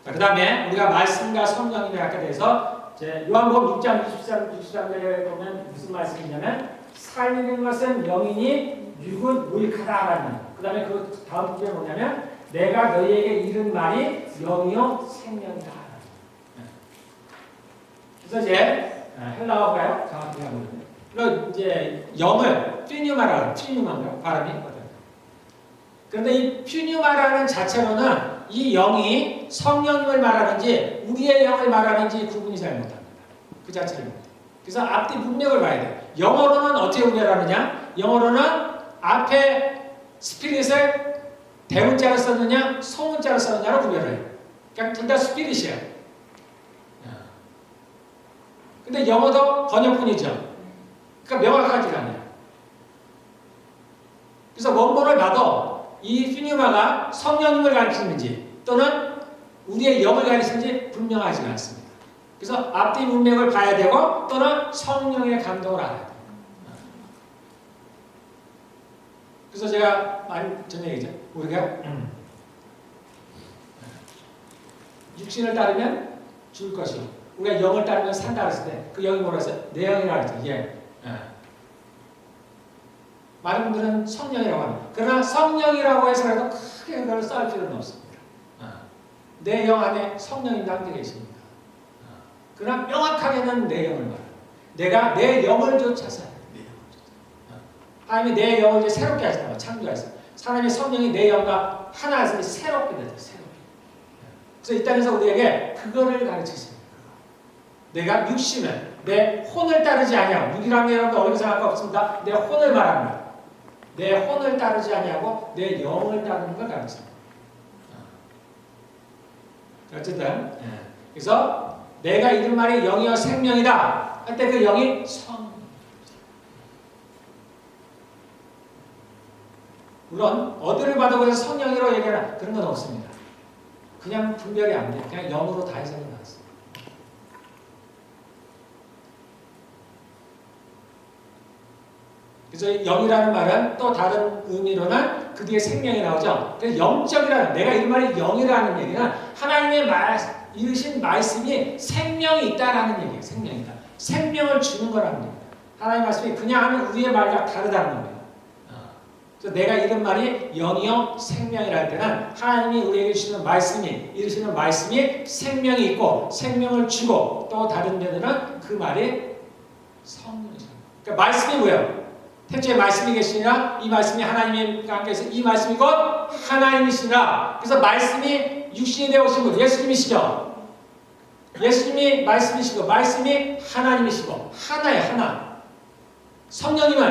그 다음에 우리가 말씀과 성령님에 갖게 돼서 요한복음 6장 63절에 보면 무슨 말씀이냐면 살리는 것은 영이니 육은 무익하다라는. 그 다음에 그 다음 구절이 뭐냐면 내가 너희에게 이른 말이 영이요 생명이다. 그래서 이제 헬라어가요? 정확히 하면 그리고 이제 영을 퓨뉴마라고 퓨뉴마인가요? 발음이 어때요? 그런데 이 퓨뉴마라는 자체로는 이 영이 성령님을 말하는지 우리의 영을 말하는지 구분이 잘 못합니다. 그 자체를 못해요. 그래서 앞뒤 문맥을 봐야 돼요. 영어로는 어떻게 구별하느냐? 영어로는 앞에 스피릿을 대문자로 썼느냐 소문자로 썼느냐로 구별해요. 그냥 둘 다 스피릿이에요. 근데 영어도 번역뿐이죠. 그러니까 명확하지가 않아요. 그래서 원본을 봐도 이 퓨뉴마가 성령님을 가리키는지 또는 우리의 영을 가리키는지 분명하지가 않습니다. 그래서 앞뒤 문맥을 봐야 되고 또는 성령의 감동을 알아야 돼요. 그래서 제가 많이 전에 얘기했죠. 우리가 육신을 따르면 죽을 것이고 우리가 영을 따르면 산다 그랬을 때 그 영이 뭐라 했어요? 내 영이라고 했죠. 예. 많은 분들은 성령이라고 합니다. 그러나 성령이라고 해서라도 크게 그걸 쌓을 필요는 없습니다. 내 영 안에 성령이 담겨 계십니다. 그러나 명확하게는 내 영을 말합니다. 내가 내 영을 쫓아서 하나님이 내 영을 이제 새롭게 하시잖아요. 창조하셨어요. 사람의 성령이 내 영과 하나에서 새롭게 되죠. 새롭게. 그래서 이 땅에서 우리에게 그거를 가르치십니다. 내가 육신을 내 혼을 따르지 아니하고 육이라는 게 여러분 어려운 생각 없습니다. 내 혼을 말합니다. 내 혼을 따르지 아니하고 내 영을 따르는 걸 가르칩니다. 어쨌든 그래서 내가 이른 말이 영이여 생명이다 할 때 그 영이 성. 물론 어디를 봐도 그래서 성령이라고 얘기하나 그런 건 없습니다. 그냥 분별이 안 돼요. 그냥 영으로 다 해석이 나왔어요. 그래서 영이라는 말은 또 다른 의미로는 그 뒤에 생명이 나오죠. 그래서 영적이라는 내가 이 말이 영이라는 얘기는 하나님의 이르신 말씀이 생명이 있다라는 얘기예요. 생명이다. 생명을 주는 거라는 겁니다. 하나님 말씀이 그냥 하는 우리의 말과 다르다는 겁니다. 그래서 내가 이런 말이 영이요 생명이라 할 때는 하나님이 우리에게 주시는 말씀이 이루시는 말씀이 생명이 있고 생명을 주고 또 다른 면에는 그 말이 성령이죠. 그러니까 말씀이 뭐예요? 태초에 말씀이 계시니라 이 말씀이 하나님과 함께해서 이 말씀이 곧 하나님이시니라. 그래서 말씀이 육신이 되어 오신 분 예수님이시죠. 예수님이 말씀이시고 말씀이 하나님이시고 하나의 하나. 성령님은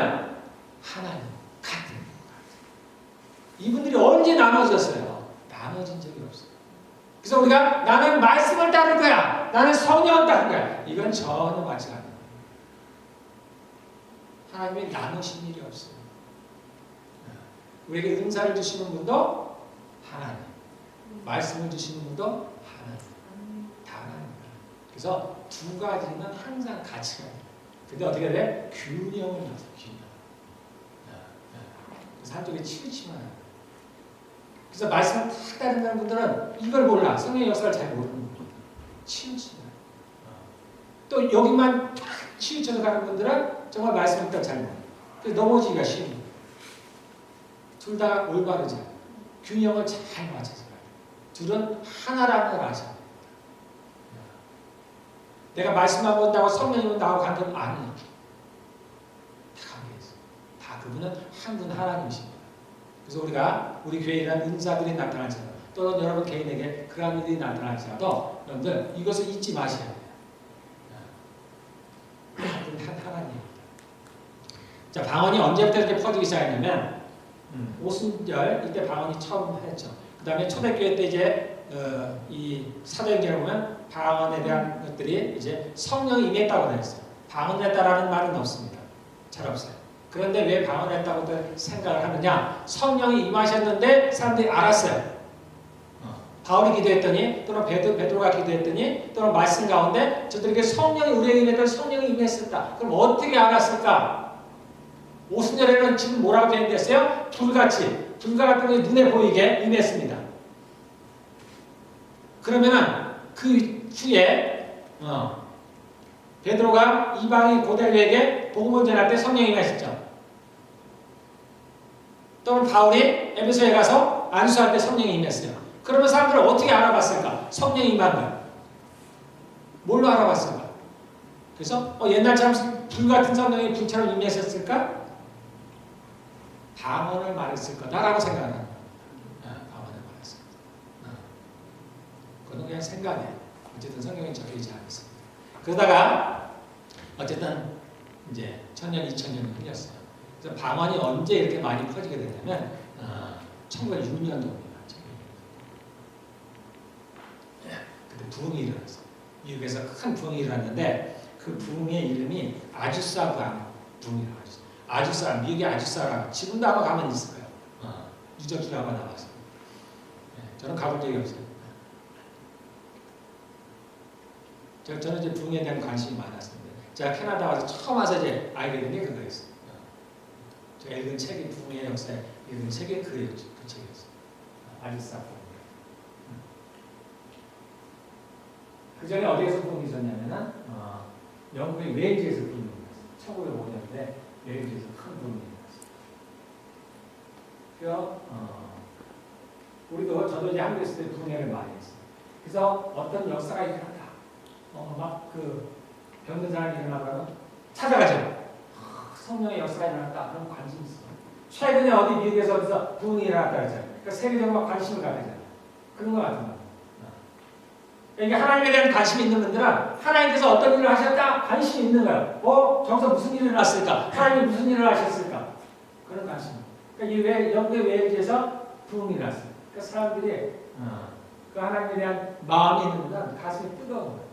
하나님 같은. 이분들이 언제 나눠졌어요? 나눠진 적이 없어요. 그래서 우리가 나는 말씀을 따를 거야. 나는 성령을 따를 거야. 이건 전혀 맞지 않아요. 하나님이 나누신 일이 없어요. 우리에게 은사를 주시는 분도 하나님, 말씀을 주시는 분도 하나님, 다 하나님입니다. 그래서 두 가지는 항상 같이 가요. 근데 어떻게 돼? 균형을 맞춰, 균형. 그래서 한쪽에 치우치면 안 돼요. 그래서 말씀을 탁 따른다는 분들은 이걸 몰라. 성령의 역사를 잘 모르는 분들. 치우치면. 또 여기만 탁 치우쳐서 가는 분들은 정말 말씀을 일단 잘 모르는. 그래서 넘어지기가 쉬운 거예요. 둘 다 올바르지 않아요. 균형을 잘 맞춰서 가요. 둘은 하나라는 걸 아셔야 됩니다. 내가 말씀만 본다고 성령님은 나하고 관계는 아니에요. 다 관계있어요. 다 그분은 한 분 하나님이십니다. 그래서 우리가 우리 교회에 대한 은사들이 나타날지라도 또는 여러분 개인에게 그런 일이 나타날지라도 여러분들 이것을 잊지 마셔야 돼요. 하나님. 자, 방언이 언제부터 이렇게 퍼지기 시작했냐면 오순절 이때 방언이 처음 했죠. 그 다음에 초대교회 때 이제 이 사도행전을 보면 방언에 대한 것들이 이제 성령이 임했다고 되어 있어요. 방언을 했다라는 말은 없습니다. 잘 없어요. 그런데 왜 방언을 했다고 생각을 하느냐? 성령이 임하셨는데 사람들이 알았어요. 바울이 기도했더니 또는 베드로가 기도했더니 또는 말씀 가운데 저들에게 성령이 우리에게 임했던 성령이 임했었다. 그럼 어떻게 알았을까? 오순절에는 지금 뭐라고 표현됐어요? 불같이 불과 같은 것이 눈에 보이게 임했습니다. 그러면은 그 후에 베드로가 이방인 고넬료에게 복음을 전할 때 성령이 임하셨죠. 또는 바울이 에베소에 가서 안수할 때 성령이 임했어요. 그러면 사람들은 어떻게 알아봤을까? 성령이 임한 거야. 뭘로 알아봤을까? 그래서 옛날처럼 불같은 성령이 불처럼 임했었을까? 방언을 말했을 거다라고 생각을 합니다. 방언을 말했을 거다. 그건 그냥 생각이에요. 어쨌든 성경에 적혀있지 않습니다. 그러다가 어쨌든 이제 1000년, 2000년이 흘렸어요. 그래서 방언이 언제 이렇게 많이 퍼지게 됐냐면 1906년도입니다. 그때 부흥이 일어났어요. 미국에서 큰 부흥이 일어났는데 그 부흥의 이름이 아주사 부흥이라고 하죠. 아주사, 미국의 아주사라고 지금도 아마 가면 있을 거예요. 유적지가 아마 나와서. 저는 가본 적이 없어요. 저는 이제 부흥에 대한 관심이 많았습니다. 제가 캐나다 와서 처음 와서 이제 알게 된 게 그거였어요. 제가 읽은 책이 부흥의 역사에 읽은 책이 그 책이었어요. 아주사 부흥. 그 전에 어디에서 부흥이 있었냐면은 영국의 웨일즈에서 부흥이 있었어요. 1905년도에 웨일즈에서 큰 부흥이 있었어요. 우리도 저도 이제 한국에 있을 때 부흥회를 많이 했어요. 그래서 어떤 역사가 일어났다. 막 그 병든 사람이 일어나면 찾아가죠. 성령의 역사가 일어났다. 그런 관심이 있어요. 최근에 어디 미국에서 어디서 부흥이 일어났다 그러잖아요. 그러니까 세계적으로 관심을 갖잖아요. 그런 거 같은 거. 그러니까 하나님에 대한 관심이 있는 분들은 하나님께서 어떤 일을 하셨다? 관심이 있는 거예요. 저기서 무슨 일이 일어났을까? 하나님이 무슨 일을 하셨을까? 그런 관심. 그러니까 영국의 웨일즈에서 부흥이 일어났어요. 그러니까 사람들이 그 하나님에 대한 마음이 있는 분들은 가슴이 뜨거운 거예요.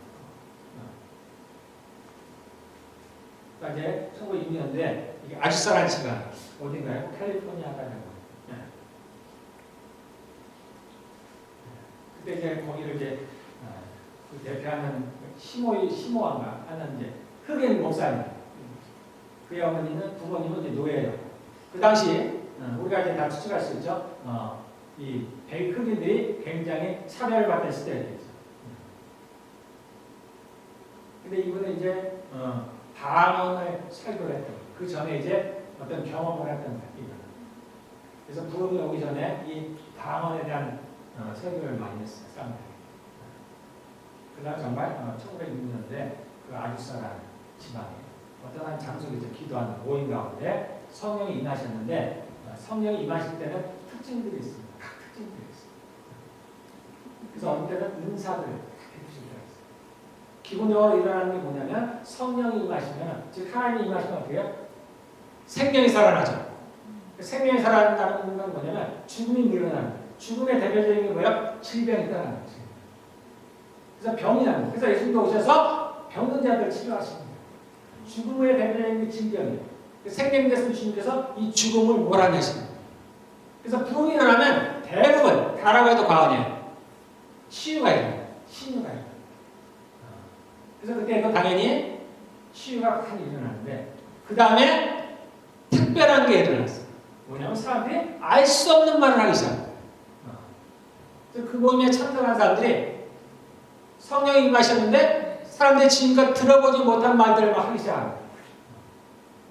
그러니까 이제 1902년도에 아주사라는 시가 어딘가요? 캘리포니아가라고. 그때 이제 거기를 이제 그 대표하는 시모아가 하는 이제 흑인 목사님. 그의 어머니는 부모님은 이제 노예예요. 그 당시 우리가 이제 다 추측할 수 있죠. 이 흑인들이 굉장히 차별을 받던 시대였죠. 근데 이분은 이제 방언을 설교를 했던 그 전에 이제 어떤 경험을 했던 거예요. 그래서 부흥이 오기 전에 이 방언에 대한 설교를 많이 했어요. 사람들이. 그다음 정말 1906년대 그 아주사라는 지방에 어떤 한 장소에서 기도하는 모임 가운데 성령이 임하셨는데 성령이 임하실 때는 특징들이 있습니다. 각 특징들이 있어요. 그래서 어느 때는 은사들 베푸실 때가 있어요. 기본적으로 일어나는 게 뭐냐면 성령이 임하시면 즉 하나님이 임하시면 어떻게 해요? 생명이 살아나죠. 생명이 살아난다는 건 뭐냐면 죽음이 물러나는 거예요. 죽음의 대표적인 게 뭐예요? 질병이 떠나는 거죠. 그래서 병이 나는 거예요. 그래서 예수님도 오셔서 병든 자들을 치료하시는 거예요. 죽음의 대표적인 게 질병이에요. 생명이 됐으면 주님께서 이 죽음을 몰아내시는 거예요. 그래서 부흥이 일어나면 대부분 다라고 해도 과언이에요. 치유가 일어나요. 치유가 일어나요. 그래서 그때 당연히 치유가 많이 일어나는데 그 다음에 특별한 게 일어났어요. 뭐냐면 사람들이 알 수 없는 말을 하기 시작해요. 그래서 그 모임에 참석한 사람들이 성령이 임하셨는데 사람들이 지금껏 들어보지 못한 말들을 막 하기 시작합니다.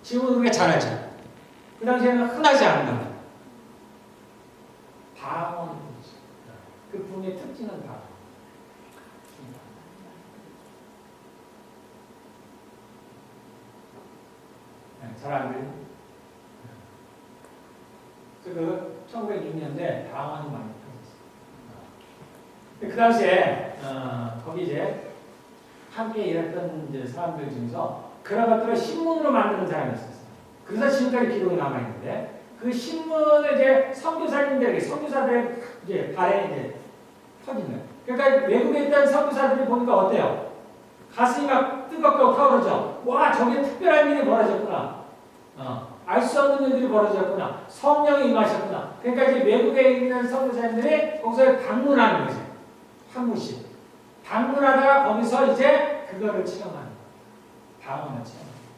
지금은 우리가 잘 알죠. 그 당시에는 흔하지 않은 말. 방언. 그 부흥의 특징은 방언. 잘 안 들리죠? 그 1906년대 방언이 많이 펴졌어요. 그 당시에 거기 이제 함께 일했던 이제 사람들 중에서 그런 것들을 신문으로 만드는 사람이 있었어요. 그래서 지금까지 기록이 남아 있는데 그 신문을 이제 선교사님들에게 선교사들의 이제 발에 이제 퍼지는 거예요. 그러니까 외국에 있던 선교사들이 보니까 어때요? 가슴이 막 뜨겁게 타오르죠. 와, 저게 특별한 일이 벌어졌구나. 알 수 없는 일들이 벌어졌구나. 성령이 임하셨구나. 그러니까 이제 외국에 있는 선교사님들이 거기서 방문하는 거죠. 한 분씩. 방문하다가 거기서 이제 그거를 체험하는 거예요. 방언을 체험하는 거예요.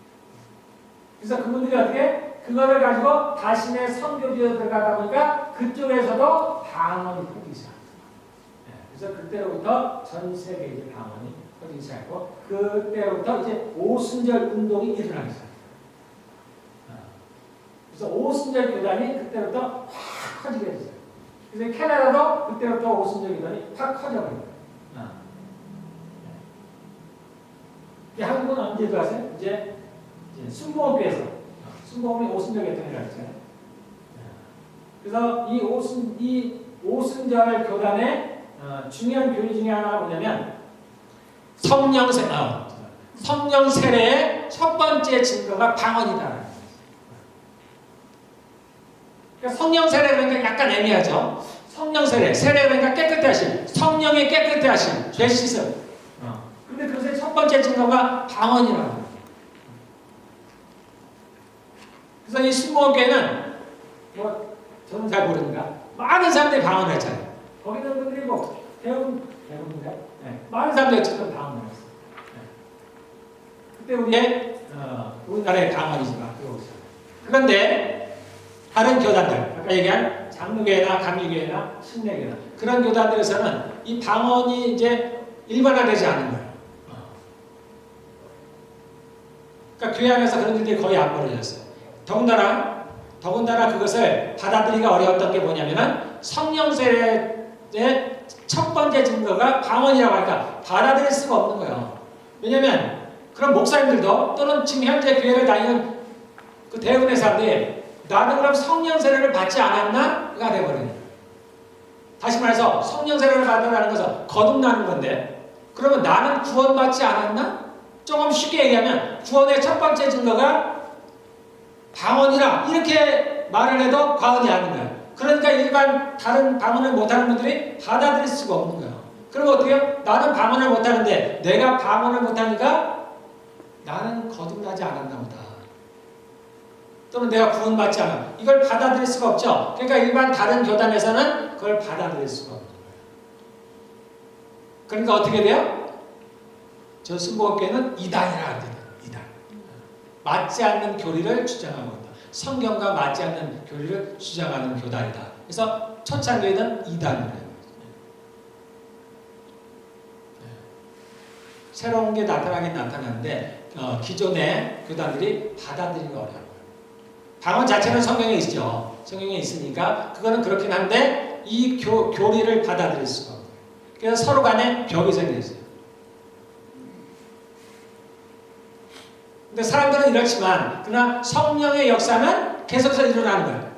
그래서 그분들이 어떻게? 그거를 가지고 자신의 선교지에 들어가다 보니까 그쪽에서도 방언이 퍼지기 시작합니다. 그래서 그때로부터 전 세계에 이제 방언이 퍼지기 시작했고 그때로부터 이제 오순절 운동이 일어나기 시작합니다. 그래서 오순절 교단이 그때부터 확 커지게 됐어요. 그래서 캐나다도 그때부터 오순절 교단이 확 커져버립니다. 한국은 언제 들어왔어요? 이제 순복음교회에서 순복음이 오순절 교단이라고 했잖아요. 그래서 이 오순절 교단의 중요한 교리 중에 하나가 뭐냐면 성령 세례의 첫 번째 증거가 방언이다. 그러니까 성령 세례 그러니까 약간 애매하죠. 성령 세례 그러니까 깨끗해 하심, 성령의 깨끗해 하심, 죄 씻음. 근데 그것의 첫 번째 증거가 방언이라고 합니다. 그래서 이 순복음교회는 뭐 저는 잘 모르니까 많은 사람들이 방언을 했잖아요. 거기 있는 분들이 뭐 대부분인가? 네. 많은 사람들이 어쨌든 방언을 했어요. 네. 그때 우리나라의 방언이지만 그런데 다른 교단들, 아까 얘기한 장로교회나 감리교회나 신례교회나 그런 교단들에서는 이 방언이 이제 일반화되지 않는 거예요. 그러니까 교회 안에서 그런 일들이 거의 안 벌어졌어요. 더군다나 그것을 받아들이기가 어려웠던 게 뭐냐면은 성령 세례의 첫 번째 증거가 방언이라고 하니까 받아들일 수가 없는 거예요. 왜냐면 그런 목사님들도 또는 지금 현재 교회를 다니는 그 대부분의 사람들이 나는 그럼 성령 세례를 받지 않았나?가 돼버리는 거예요. 다시 말해서 성령 세례를 받는다는 것은 거듭나는 건데 그러면 나는 구원받지 않았나? 조금 쉽게 얘기하면 구원의 첫 번째 증거가 방언이라 이렇게 말을 해도 과언이 아닌 거예요. 그러니까 일반 다른 방언을 못하는 분들이 받아들일 수가 없는 거예요. 그럼 어떻게 해요? 나는 방언을 못하는데 내가 방언을 못하니까 나는 거듭나지 않았나 보다. 또는 내가 구원받지 않아. 이걸 받아들일 수가 없죠. 그러니까 일반 다른 교단에서는 그걸 받아들일 수가 없는 거예요. 그러니까 어떻게 돼요? 저 순복음교회는 이단이라 합니다. 이단. 맞지 않는 교리를 주장하고 있다. 성경과 맞지 않는 교리를 주장하는 교단이다. 그래서 초창교회는 이단이에요. 새로운 게 나타나긴 나타나는데 기존의 교단들이 받아들이기 어려워요. 방언 자체는 성경에 있죠. 성경에 있으니까 그거는 그렇긴 한데 이 교리를 받아들일 수가 없어요. 그래서 서로 간에 벽이 생겼어요. 근데 사람들은 이렇지만 그러나 성령의 역사는 계속해서 일어나는 거예요.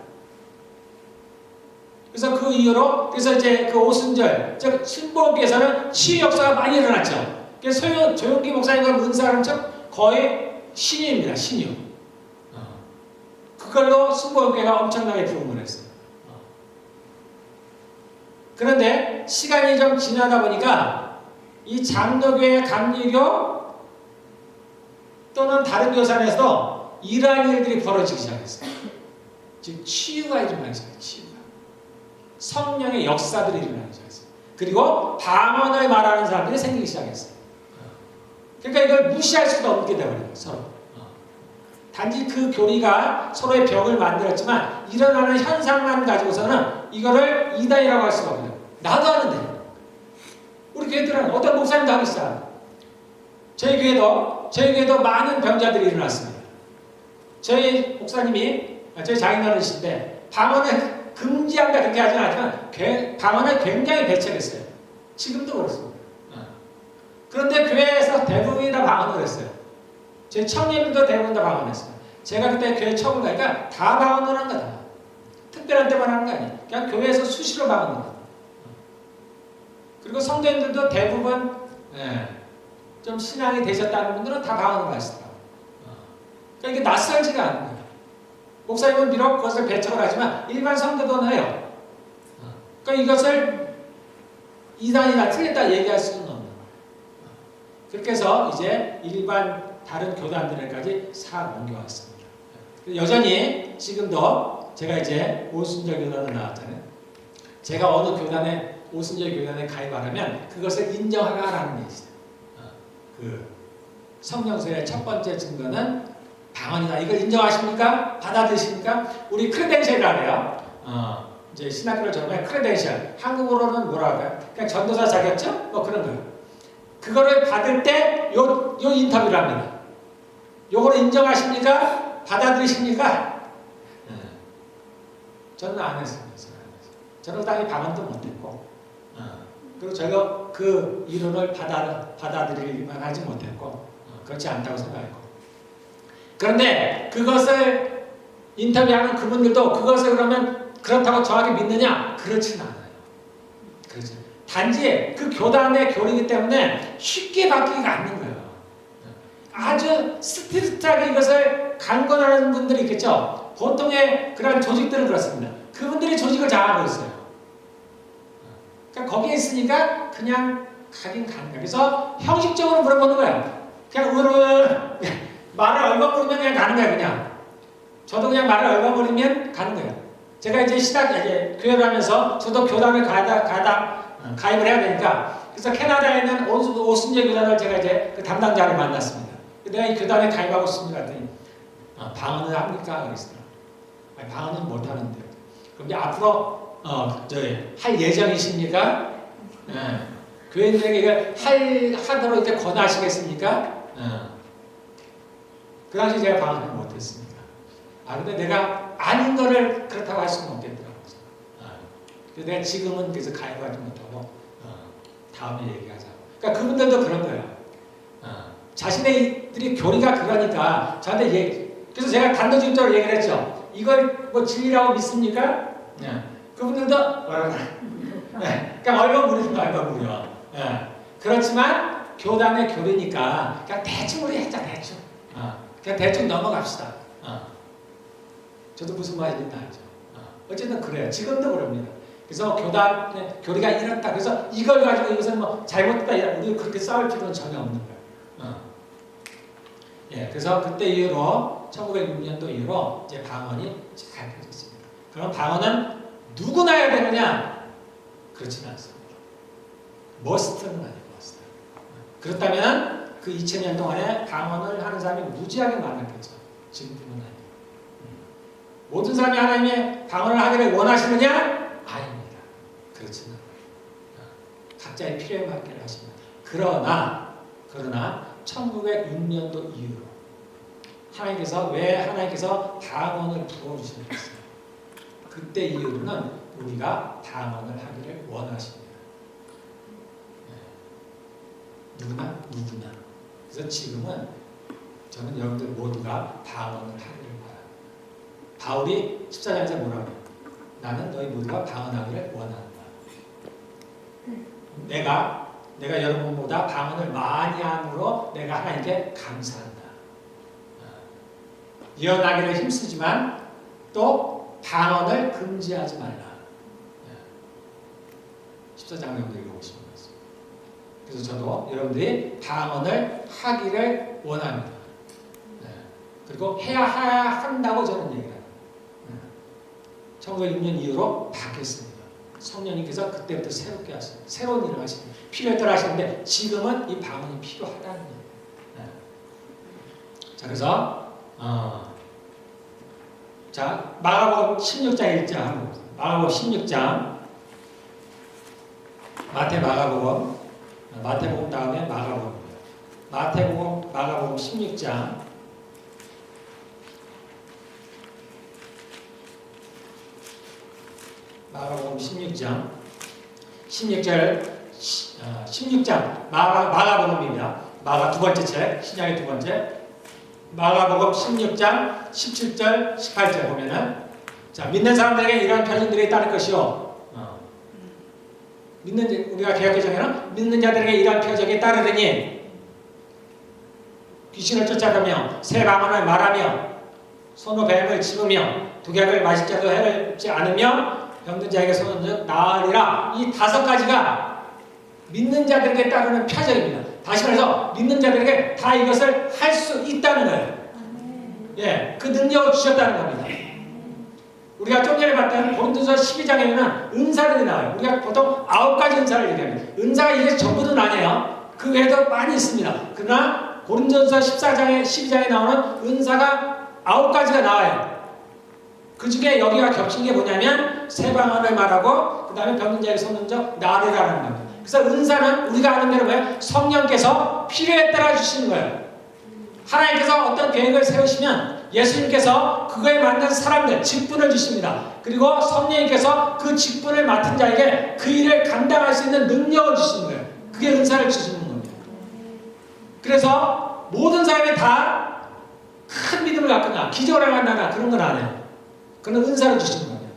그래서 그 이후로 그래서 이제 그 오순절 즉 신복에서는 치유 역사가 많이 일어났죠. 그래서 조용기 목사님과 문사는 거의 신유입니다. 신유. 그걸로 신복교회가 엄청나게 부흥을 했어요. 그런데 시간이 좀 지나다 보니까 이 장로교회, 감리교 또는 다른 교산에서도 이러한 일들이 벌어지기 시작했어요. 즉 치유가 일어나기 시작했어요. 치유가. 성령의 역사들이 일어나기 시작했어요. 그리고 방언을 말하는 사람들이 생기기 시작했어요. 그러니까 이걸 무시할 수가 없게 되어버려요. 서로. 단지 그 교리가 서로의 벽을 만들었지만 일어나는 현상만 가지고서는 이거를 이단이라고 할 수가 없어요. 나도 하는데. 우리 교회들은 어떤 목사님도 하고 있어요. 저희 교회도 많은 병자들이 일어났습니다. 저희 목사님이, 저희 장인어른이신데 방언을 금지한다 그렇게 하지는 않지만 방언을 굉장히 배척했어요. 지금도 그렇습니다. 그런데 교회에서 대부분이 다 방언을 했어요. 제 청년들도 대부분 다 방언했어요. 제가 그때 교회 처음 가니까 다 방언을 한 거다. 특별한 때만 하는 거 아니에요. 그냥 교회에서 수시로 방언을 해요. 그리고 성도님들도 대부분 좀 신앙이 되셨다는 분들은 다 방언을 하시더라고요. 그러니까 이게 낯설지가 않은 거예요. 목사님은 비록 그것을 배척을 하지만 일반 성도도 해요. 그러니까 이것을 이단이나 틀렸다 얘기할 수는 없는 거예요. 그렇게 해서 이제 일반 다른 교단들에까지 싹 옮겨왔습니다. 여전히 지금도 제가 이제 오순절 교단을 나왔잖아요. 제가 어느 교단에 오순절 교단에 가입하려면 그것을 인정하라는 게 있어요. 그 성령서의 첫 번째 증거는 방언이다. 이걸 인정하십니까? 받아들이십니까? 우리 크레덴셜이라고 해요. 이제 신학교를 졸업하면 크레덴셜. 한국어로는 뭐라고 할까요? 그냥 전도사 자격증? 뭐 그런 거예요. 그거를 받을 때 요 인터뷰를 합니다. 요거를 인정하십니까? 받아들이십니까? 저는 안 했습니다. 저는 당연히 방언도 못했고, 그리고 제가 그 이론을 받아들이기만 하지 못했고, 그렇지 않다고 생각했고. 그런데 그것을 인터뷰하는 그분들도 그것을 그러면 그렇다고 정확히 믿느냐? 그렇지는 않아요. 그렇죠. 단지 그 교단의 교리이기 때문에 쉽게 바뀌지가 않는 거예요. 아주 스트릿하게 이것을 강권하는 분들이 있겠죠. 보통의 그런 조직들은 그렇습니다. 그분들이 조직을 잘하고 있어요. 그러니까 거기에 있으니까 그냥 가긴 가는 거예요. 그래서 형식적으로 물어보는 거예요. 그냥 말을 얼버무리면 그냥 가는 거예요. 그냥. 저도 그냥 말을 얼버무리면 가는 거예요. 제가 이제 이제 교회를 하면서 저도 교단을 가입을 해야 되니까 그래서 캐나다에 있는 오순절 교단을 제가 이제 그 담당자를 만났습니다. 내가 이 교단에 가입하고 있습니다. 그랬더니 방언을 합니까? 그랬어요. 방언은 못하는데요. 그럼 이제 앞으로 할 예정이십니까? 교인들에게 이걸 하도록 이렇게 권하시겠습니까? 그 당시 제가 방언을 못했습니다. 근데 내가 아닌 거를 그렇다고 할 수는 없겠더라고요. 그래서 내가 지금은 그래서 가입하지 못하고 다음에 얘기하자고. 그러니까 그분들도 그런 거예요. 자신의들이 교리가 그러니까 저한테 그래서 제가 단도직입적으로 얘기를 했죠. 이걸 뭐 진리라고 믿습니까? 그분들도 그냥 얼버무리는 거 얼버무려. 그렇지만 교단의 교리니까 그냥 대충 우리 했자 대충. 그냥 대충 넘어갑시다. 저도 무슨 말인지 알죠. 어쨌든 그래요. 지금도 그럽니다. 그래서 교단의 교리가 이렇다. 그래서 이걸 가지고 이것은 뭐 잘못됐다. 우리 그렇게 싸울 필요는 전혀 없는 거예요. 그래서 그때 이후로 1906년도 이후로 이제 방언이 잘 펴졌습니다. 그럼 방언은 누구나 해야 되느냐? 그렇지는 않습니다. 머스트는 아니고 머스트. 그렇다면 그 2000년 동안에 방언을 하는 사람이 무지하게 많았겠죠. 지금뿐은 아니고. 모든 사람이 하나님의 방언을 하기를 원하시느냐? 아닙니다. 그렇지는 않아요. 각자의 필요에 맞게 하십니다. 그러나 그러나 1906년도 이후로 하나님께서 왜 하나님께서 방언을 부어주셨어요? 그때 이후로는 우리가 방언을 하기를 원하십니다. 누구나. 그래서 지금은 저는 여러분들 모두가 방언을 하기를 바랍니다. 바울이 14장에서 뭐라고 해요? 나는 너희 모두가 방언하기를 원한다. 내가 여러분보다 방언을 많이 함으로 내가 하나님께 감사한다. 예언하기를 힘쓰지만 또 방언을 금지하지 말라. 14장 여러분들 읽어보시면 되겠습니다. 그래서 저도 여러분들이 방언을 하기를 원합니다. 그리고 해야 한다고 저는 얘기를 합니다. 1906년 이후로 바뀌었습니다. 성령님께서 그때부터 새롭게 하셨어요. 새로운 일을 하십니다. 필요에 따라 하시는데 지금은 이 방언이 필요하다는 거예요. 자, 그래서 자, 마가복음 16장 1장, 마가복음 16장, 마태복음 다음에 마가복음입니다. 마가복음 16장, 마가복음 16장, 16장, 마가복음입니다. 마가 두 번째 책, 신약의 두 번째. 마가복음 16장 17절 18절 보면은 자, 믿는 사람들에게 이러한 표징들이 따를 것이요. 우리가 개혁개정에는 믿는 자들에게 이러한 표적이 따르더니 귀신을 쫓아가며 새 방언을 말하며 손으로 뱀을 집으며 독약을 마실 자도 해를 입지 않으며 병든 자에게 손을 나으리라. 이 5가지가 믿는 자들에게 따르는 표적입니다. 다시 말해서 믿는 자들에게 다 이것을 할 수 있다는 거예요. 예, 그 능력을 주셨다는 겁니다. 우리가 좀 전에 봤던 고린도서 12장에는 은사들이 나와요. 우리가 보통 9가지 은사를 얘기합니다. 은사가 이게 전부는 아니에요. 그 외에도 많이 있습니다. 그러나 고린도서 12장에 나오는 은사가 9가지가 나와요. 그 중에 여기가 겹친 게 뭐냐면 새 방언을 말하고 그 다음에 병든 자에게 손 얹어 나으리라는 겁니다. 그래서 은사는 우리가 아는 대로 뭐예요? 성령께서 필요에 따라 주시는 거예요. 하나님께서 어떤 계획을 세우시면 예수님께서 그거에 맞는 사람들, 직분을 주십니다. 그리고 성령님께서 그 직분을 맡은 자에게 그 일을 감당할 수 있는 능력을 주시는 거예요. 그게 은사를 주시는 겁니다. 그래서 모든 사람이 다 큰 믿음을 갖거나 기적을 행한다나 그런 건 안 해요. 그건 은사를 주시는 겁니다.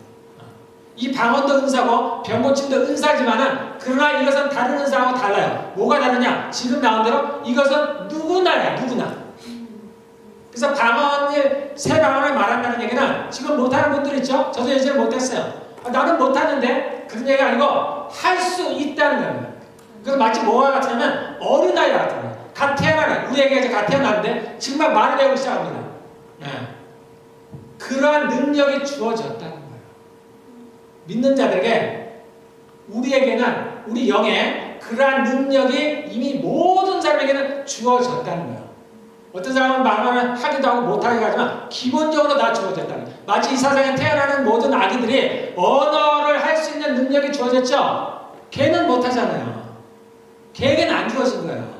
이 방언도 은사고 병고침도 은사지만은 그러나 이것은 다른 은사하고 달라요. 뭐가 다르냐? 지금 나온 대로 이것은 누구나야, 누구나. 그래서 새 방언을 말한다는 얘기는 지금 못하는 분들 있죠? 저도 예전에 못했어요. 나는 못하는데 그런 얘기가 아니고 할 수 있다는 겁니다. 그래서 마치 뭐와 같으냐면 어린아이 같은 거예요. 갓 태어나는, 우리에게 이제 갓 태어났는데 정말 말을 배우기 시작합니다. 네. 그러한 능력이 주어졌다는 거예요. 믿는 자들에게 우리에게는 우리 영에 그러한 능력이 이미 모든 사람에게는 주어졌다는 거예요. 어떤 사람은 말을 하기도 하고 못하기도 하지만 기본적으로 다 주어졌다는 거예요. 마치 이 세상에 태어나는 모든 아기들이 언어를 할 수 있는 능력이 주어졌죠. 걔는 못하잖아요. 걔에게는 안 주어진 거예요.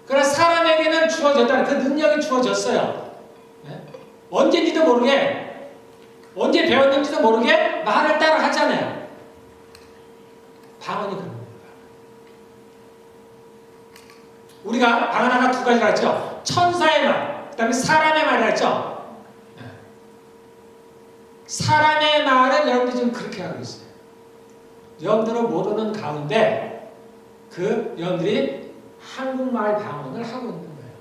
그러나 사람에게는 주어졌다는 그 능력이 주어졌어요. 네? 언제인지도 모르게 언제 배웠는지도 모르게 말을 따라 하잖아요. 방언이 그런 겁니다. 우리가 방언 하나 2가지를 했죠. 천사의 말, 그 다음에 사람의 말을 했죠. 사람의 말은 여러분들이 지금 그렇게 하고 있어요. 여러분들은 모르는 가운데 여러분들이 한국말 방언을 하고 있는 거예요.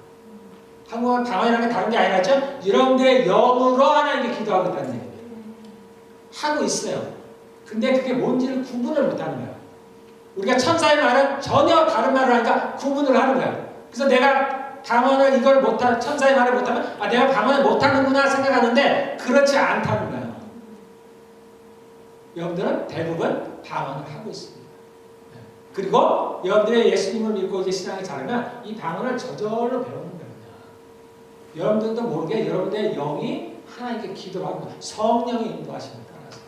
한국말 방언이라는 게 다른 게 아니라죠. 여러분들의 영으로 하나님께 기도하고 있다는 얘기예요. 하고 있어요. 근데 그게 뭔지를 구분을 못하는 거예요. 우리가 천사의 말은 전혀 다른 말을 하니까 구분을 하는 거예요. 그래서 내가 방언을 이걸 못하는 천사의 말을 못하면 내가 방언을 못하는구나 생각하는데 그렇지 않다는 거예요. 여러분들은 대부분 방언을 하고 있습니다. 그리고 여러분들의 예수님을 믿고 이제 신앙이 자라면 이 방언을 저절로 배우는 겁니다. 여러분들도 모르게 여러분들의 영이 하나님께 기도를 하고 성령의 인도하심을 따라서.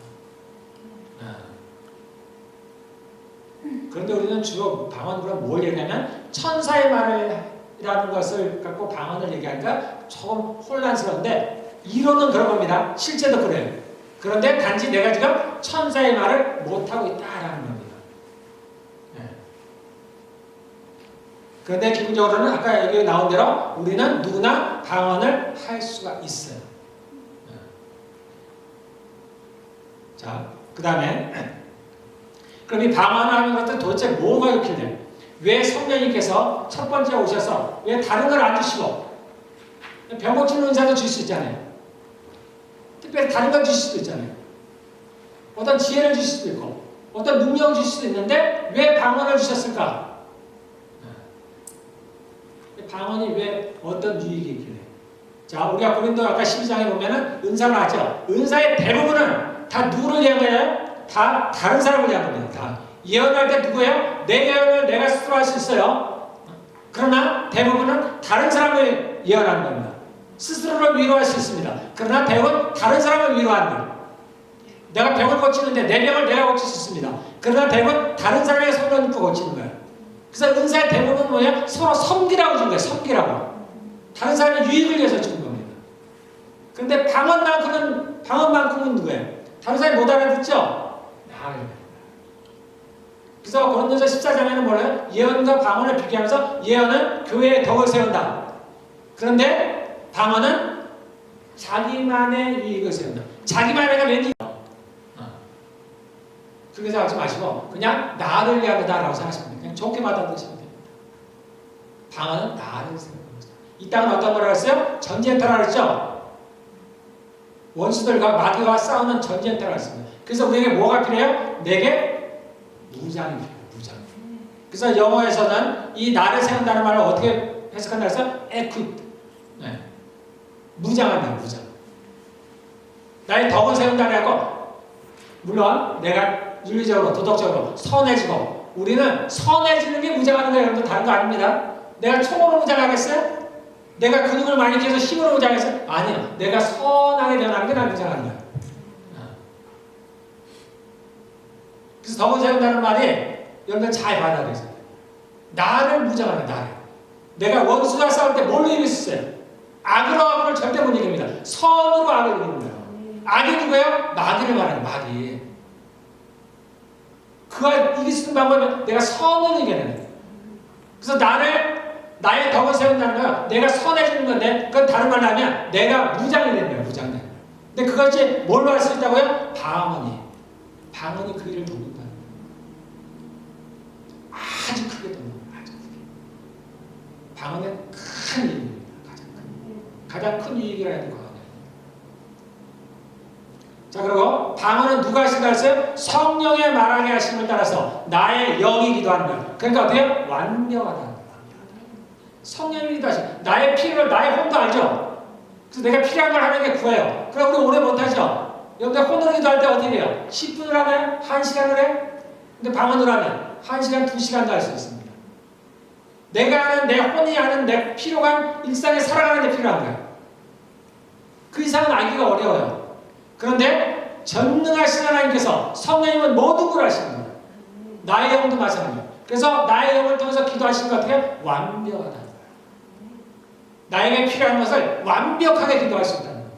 그런데 우리는 주로 방언으로 뭘 얘기하면 천사의 말이라는 것을 갖고 방언을 얘기하니까 조금 혼란스러운데 이론은 그런 겁니다. 실제도 그래요. 그런데 단지 내가 지금 천사의 말을 못하고 있다라는 겁니다. 네. 그런데 기본적으로는 아까 여기 나온 대로 우리는 누구나 방언을 할 수가 있어요. 네. 자, 그 다음에 그럼 이 방언을 하는 것은 도대체 뭐가 있길래 왜 성령님께서 첫 번째 오셔서 왜 다른 걸 안 주시고 병 고치는 은사도 줄 수 있잖아요. 특별히 다른 걸 주실 수도 있잖아요. 어떤 지혜를 주실 수도 있고 어떤 능력을 주실 수도 있는데 왜 방언을 주셨을까? 방언이 왜 어떤 유익이 있길래? 자, 우리가 고린도 아까 12장에 보면은 은사를 하죠. 은사의 대부분은 다 누구를 위한 거예요? 다 다른 사람을 위한 겁니다. 다. 예언할 때 누구예요? 내 예언을 내가 스스로 할 수 있어요. 그러나 대부분은 다른 사람을 예언하는 겁니다. 스스로를 위로할 수 있습니다. 그러나 대부분 다른 사람을 위로하는 거예요. 내가 병을 고치는데 내 병을 내가 고칠 수 있습니다. 그러나 대부분 다른 사람의 손을 입고 고치는 거예요. 그래서 은사의 대부분 뭐냐? 서로 섬기라고 준 거예요. 섬기라고. 다른 사람의 유익을 위해서 준 겁니다. 그런데 방언만큼은 누구예요? 다른 사람이 못 알아듣죠? 그래서 고린도서 14장에는 뭐래요? 예언과 방언을 비교하면서 예언은 교회의 덕을 세운다. 그런데 방언은 자기만의 유익을 세운다. 자기만의가 왠지 그렇게 생각하지 마시고 그냥 나를 위한 거다라고 생각하시면 돼요. 그냥 좋게 받아들이시면 됩니다. 방언은 나를 세우는 거죠. 이 땅은 어떤 거라고 했어요? 전쟁터라고 했죠? 원수들과 마귀와 싸우는 전쟁터라고 했습니다. 그래서 우리에게 뭐가 필요해요? 내게 무장이 필요해요. 무장. 그래서 영어에서는 이 나를 세운다는 말을 어떻게 해석한다 해서 equip. 네. 무장한다. 무장. 나의 덕을 세운다는 거 물론 내가 윤리적으로 도덕적으로 선해지고 우리는 선해지는 게 무장하는 거예요. 여러분들 다른 거 아닙니다. 내가 총으로 무장하겠어요? 내가 근육을 많이 키워서 힘으로 무장하겠어요? 아니요. 내가 선하게 변하는 게 날 무장하는 거예요. 그래서 덕을 세운다는 말이 여러분들 잘 받아들이세요. 나를 무장하는 나를. 내가 원수와 싸울 때 뭘로 이길 수 있어요? 악으로 악을 절대 못 이깁니다. 선으로 악을 이기는 거예요. 악이 누구예요? 마귀를 말하는 마귀. 그가 이길 수 있는 방법은 내가 선을 이겨내는 거예요. 그래서 나의 덕을 세운다는 거야. 내가 선해지는 건데 그건 다른 말로 하면 내가 무장이 되는 거예요. 무장된. 근데 그것이 뭘로 할 수 있다고요? 방언이 그 일을 돕는다. 아주 크게 돕는다. 아주 크게. 방언은 큰 일입니다. 가장 큰 유익이라 해도 과언이 아닙니다. 자, 그리고 방언은 누가 하신다 했어요? 성령의 말하게 하심을 따라서 나의 영이 기도하는 거예요. 그러니까 어떻게 해요? 완벽하다. 성령이 기도하시 나의 필요를 나의 혼도 알죠? 그래서 내가 필요한 걸 하는 게 구해요. 그럼 우리 오래 못하죠? 여러분들 혼으로 기도할 때 어떻게 해요? 10분을 하나요? 1시간을 해? 근데 방언으로 하면 1시간, 2시간도 할 수 있습니다. 내가 하는 내 혼이 하는 내 필요가 일상에 살아가는 데 필요한 거예요. 그 이상은 알기가 어려워요. 그런데 전능하신 하나님께서 성령님은 모든 걸 하시는 거예요. 나의 영도 마찬가지예요. 그래서 나의 영을 통해서 기도하시는 것 어떻게? 완벽하다는 거예요. 나에게 필요한 것을 완벽하게 기도할 수 있다는 겁니다.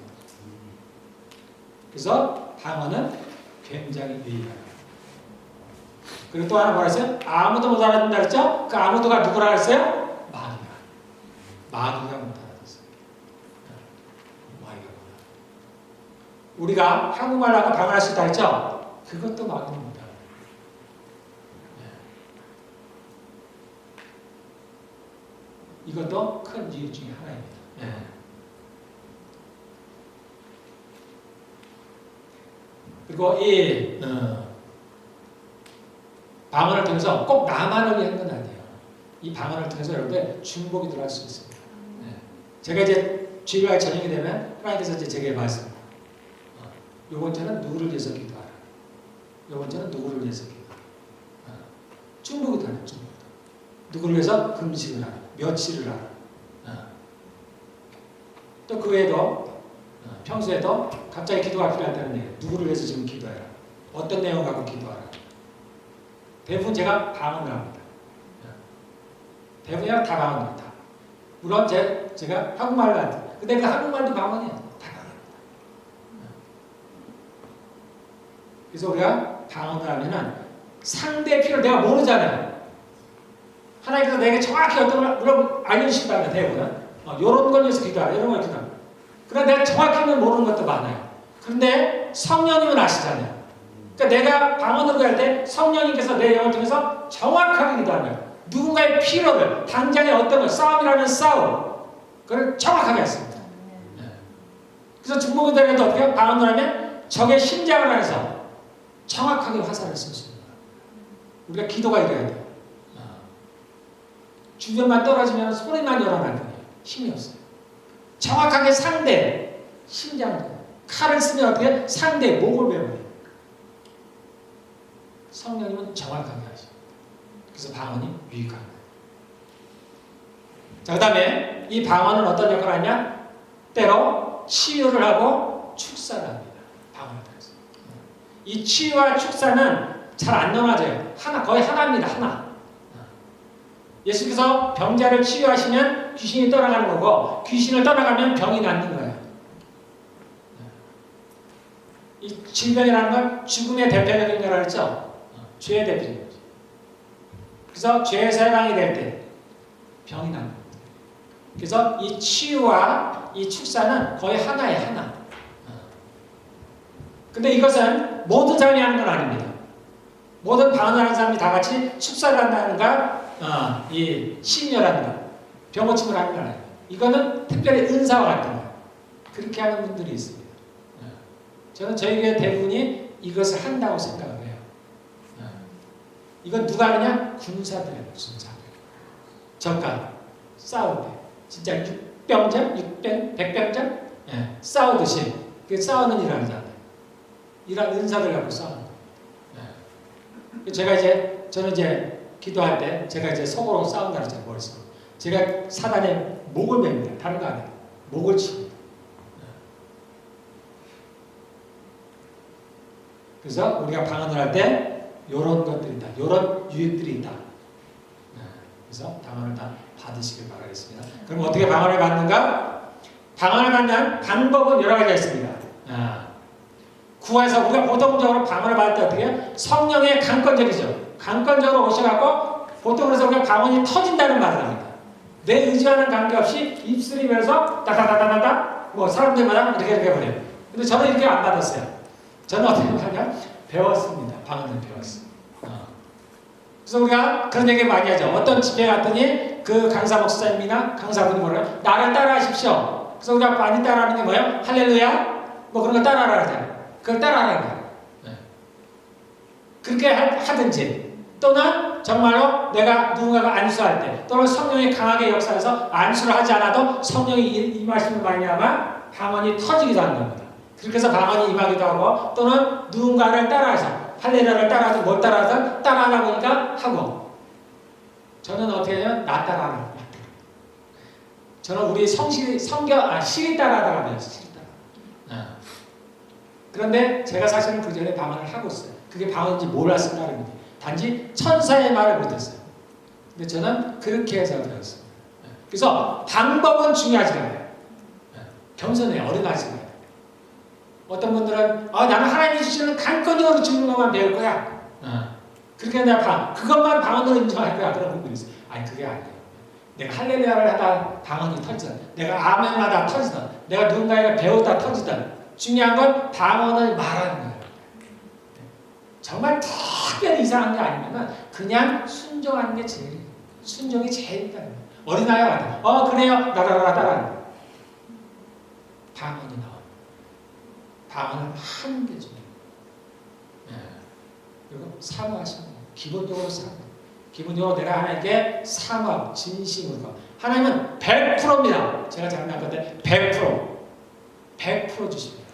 그래서 방언은 굉장히 유익하다. 그리고 또 하나 뭐라 했어요? 아무도 못 알아듣는다 그랬죠? 그 아무도가 누구라 했어요? 마귀가 못 알아듣었어요. 마귀가 못 알아듣었어요. 우리가 한국말로 아까 방언할 수 있다 그랬죠? 그것도 마귀가 못 알아듣어요. 이것도 큰 유익 중에 하나입니다. 그리고 이 방언을 통해서 꼭 나만을 위한 건 아니에요. 이 방언을 통해서 여러분들 중복이 들어갈 수 있습니다. 제가 이제 주일날 저녁이 되면 하나님께서 이제 제게 말씀합니다. 요번 주는 누구를 위해서 기도하라. 요번 주는 누구를 위해서 기도하라. 중복이 들어가요. 중복. 누구를 위해서 금식을 하라. 며칠을 하라. 또 그 외에도 평소에도 갑자기 기도가 필요하다는 얘기예요. 누구를 위해서 지금 기도해라. 어떤 내용 갖고 기도하라. 대부분 제가 방언을 합니다. 대부분 다 방언입니다. 물론 제가 한국말도 안 돼요. 근데 그 한국말도 방언이에요. 다 방언입니다. 그래서 우리가 방언을 하면은 상대의 필요를 내가 모르잖아요. 하나님께서 내게 정확히 어떤 걸 알려주신다면 대부분 이런 걸 위해서 기도하라, 이런 걸 기도하라. 그러나 내가 정확히는 모르는 것도 많아요. 그런데 성령님은 아시잖아요. 그러니까 내가 방언으로 할 때 성령님께서 내 영을 통해서 정확하게 기도하면 누군가의 필요를 당장의 어떤 걸 싸움이라는 싸움 그걸 정확하게 했습니다. 그래서 중보기도에도 어떻게 해요? 방언을 하면 적의 심장을 안에서 정확하게 화살을 쏠 수 있는 거예요. 우리가 기도가 이래야 돼요. 주변만 떨어지면 소리만 열어날 뿐이에요. 힘이 없어요. 정확하게 상대 심장을 칼을 쓰면 어떻게 상대 목을 베어버려요. 성령님은 정확하게 하십니다. 그래서 방언이 유익한 거예요. 자, 그 다음에 이 방언은 어떤 역할을 하냐? 때로 치유를 하고 축사를 합니다. 방언을 통해서. 이 치유와 축사는 잘 안 나눠져요. 거의 하나입니다. 하나. 예수께서 병자를 치유하시면 귀신이 떠나가는 거고 귀신을 떠나가면 병이 낫는 거예요. 이 질병이라는 건 죽음의 대표적인 거라 그랬죠? 죄의 대표적인 거죠. 그래서 죄에서 해방이 될 때 병이 납니다. 그래서 이 치유와 이 축사는 거의 하나의 하나. 근데 이것은 모든 사람이 하는 건 아닙니다. 모든 방언을 하는 사람이 다 같이 축사를 한다는가, 이 신녀라든가 병고침을 하는 건 아니에요. 이거는 특별히 은사와 같은 거예요. 그렇게 하는 분들이 있습니다. 저는 저희 교회 대부분이 이것을 한다고 생각을 해요. 이건 누가 하느냐? 군사들이에요. 군사들. 저가 싸울 때 진짜 100병전 싸우듯이 싸우는 일을 하잖아요. 이런 은사들 갖고 싸우는 거예요. 저는 이제 기도할 때 제가 이제 속으로 싸운다는 제 머릿속으로 제가 사단의 목을 맵니다. 다른 거 아니에요. 목을 칩니다. 그래서 우리가 방언을 할 때 이런 것들이 있다. 이런 유익들이 있다. 그래서 방언을 다 받으시길 바라겠습니다. 그럼 어떻게 방언을 받는가? 방언을 받는 방법은 여러 가지가 있습니다. 구해서 우리가 보통적으로 방언을 받을 때 어떻게 해요? 성령의 강권적이죠. 강권적으로 오셔갖고 보통 그래서 우리가 방언이 터진다는 말을 합니다. 내 의지와는 관계없이 입술이 면서 따다다다다다 사람들마다 이렇게 버려요. 근데 저는 이렇게 안 받았어요. 저는 어떻게 하냐? 배웠습니다. 방언을 배웠어요. 그래서 우리가 그런 얘기 많이 하죠. 어떤 집회 갔더니 그 강사 목사님이나 강사분이 뭐래요? 나를 따라하십시오. 그래서 우리가 많이 따라하는 게 뭐예요? 할렐루야? 그런 거 따라하라 하잖아요. 그걸 따라하는 거예요. 그렇게 하든지 또는 정말로 내가 누군가가 안수할 때 또는 성령이 강하게 역사해서 안수를 하지 않아도 성령이 임하시는 말미암아 방언이 터지기도 하는 겁니다. 그렇게 해서 방언이 임하기도 하고 또는 누군가를 따라해서 할렐루야를 따라서 뭘 따라서 따라하다 보니까 하고 저는 어떻게 해요? 나 따라하는 거예요. 저는 우리 시리 따라하다가 돼요. 시리 따라. 그런데 제가 사실은 그 전에 방언을 하고 있어요. 그게 방언인지 몰랐을 따름이지. 단지 천사의 말을 못했어요. 근데 저는 그렇게 해서 배웠어요. 그래서 방법은 중요하지 않아요. 겸손해요. 어른하지 않아요. 어떤 분들은 나는 하나님이 주시는 강권적으로 주는 것만 배울 거야. 그렇게 내가 그것만 방언으로 인정할 거야. 그런 분들이 있어요. 아니 그게 아니에요. 내가 할렐루야를 하다 방언이 터지든 내가 아멘을 하다 터지든 내가 누군가에게 배우다 터지든 중요한 건 방언을 말하는 거예요. 정말 특별히 이상한 게 아니면 그냥 순종하는 게 순종이 제일 있다는 거예요. 어린아이가 같아. 그래요. 나라라 따라하는 거예요. 방언이 나와. 방언을 하는 게 중요해요. 그리고 사모하시는 거예요. 기본적으로 사모. 기본적으로 내가 하나님께 사모하고 진심으로. 하나님은 100%입니다. 제가 장담할 건데 100% 주십니다.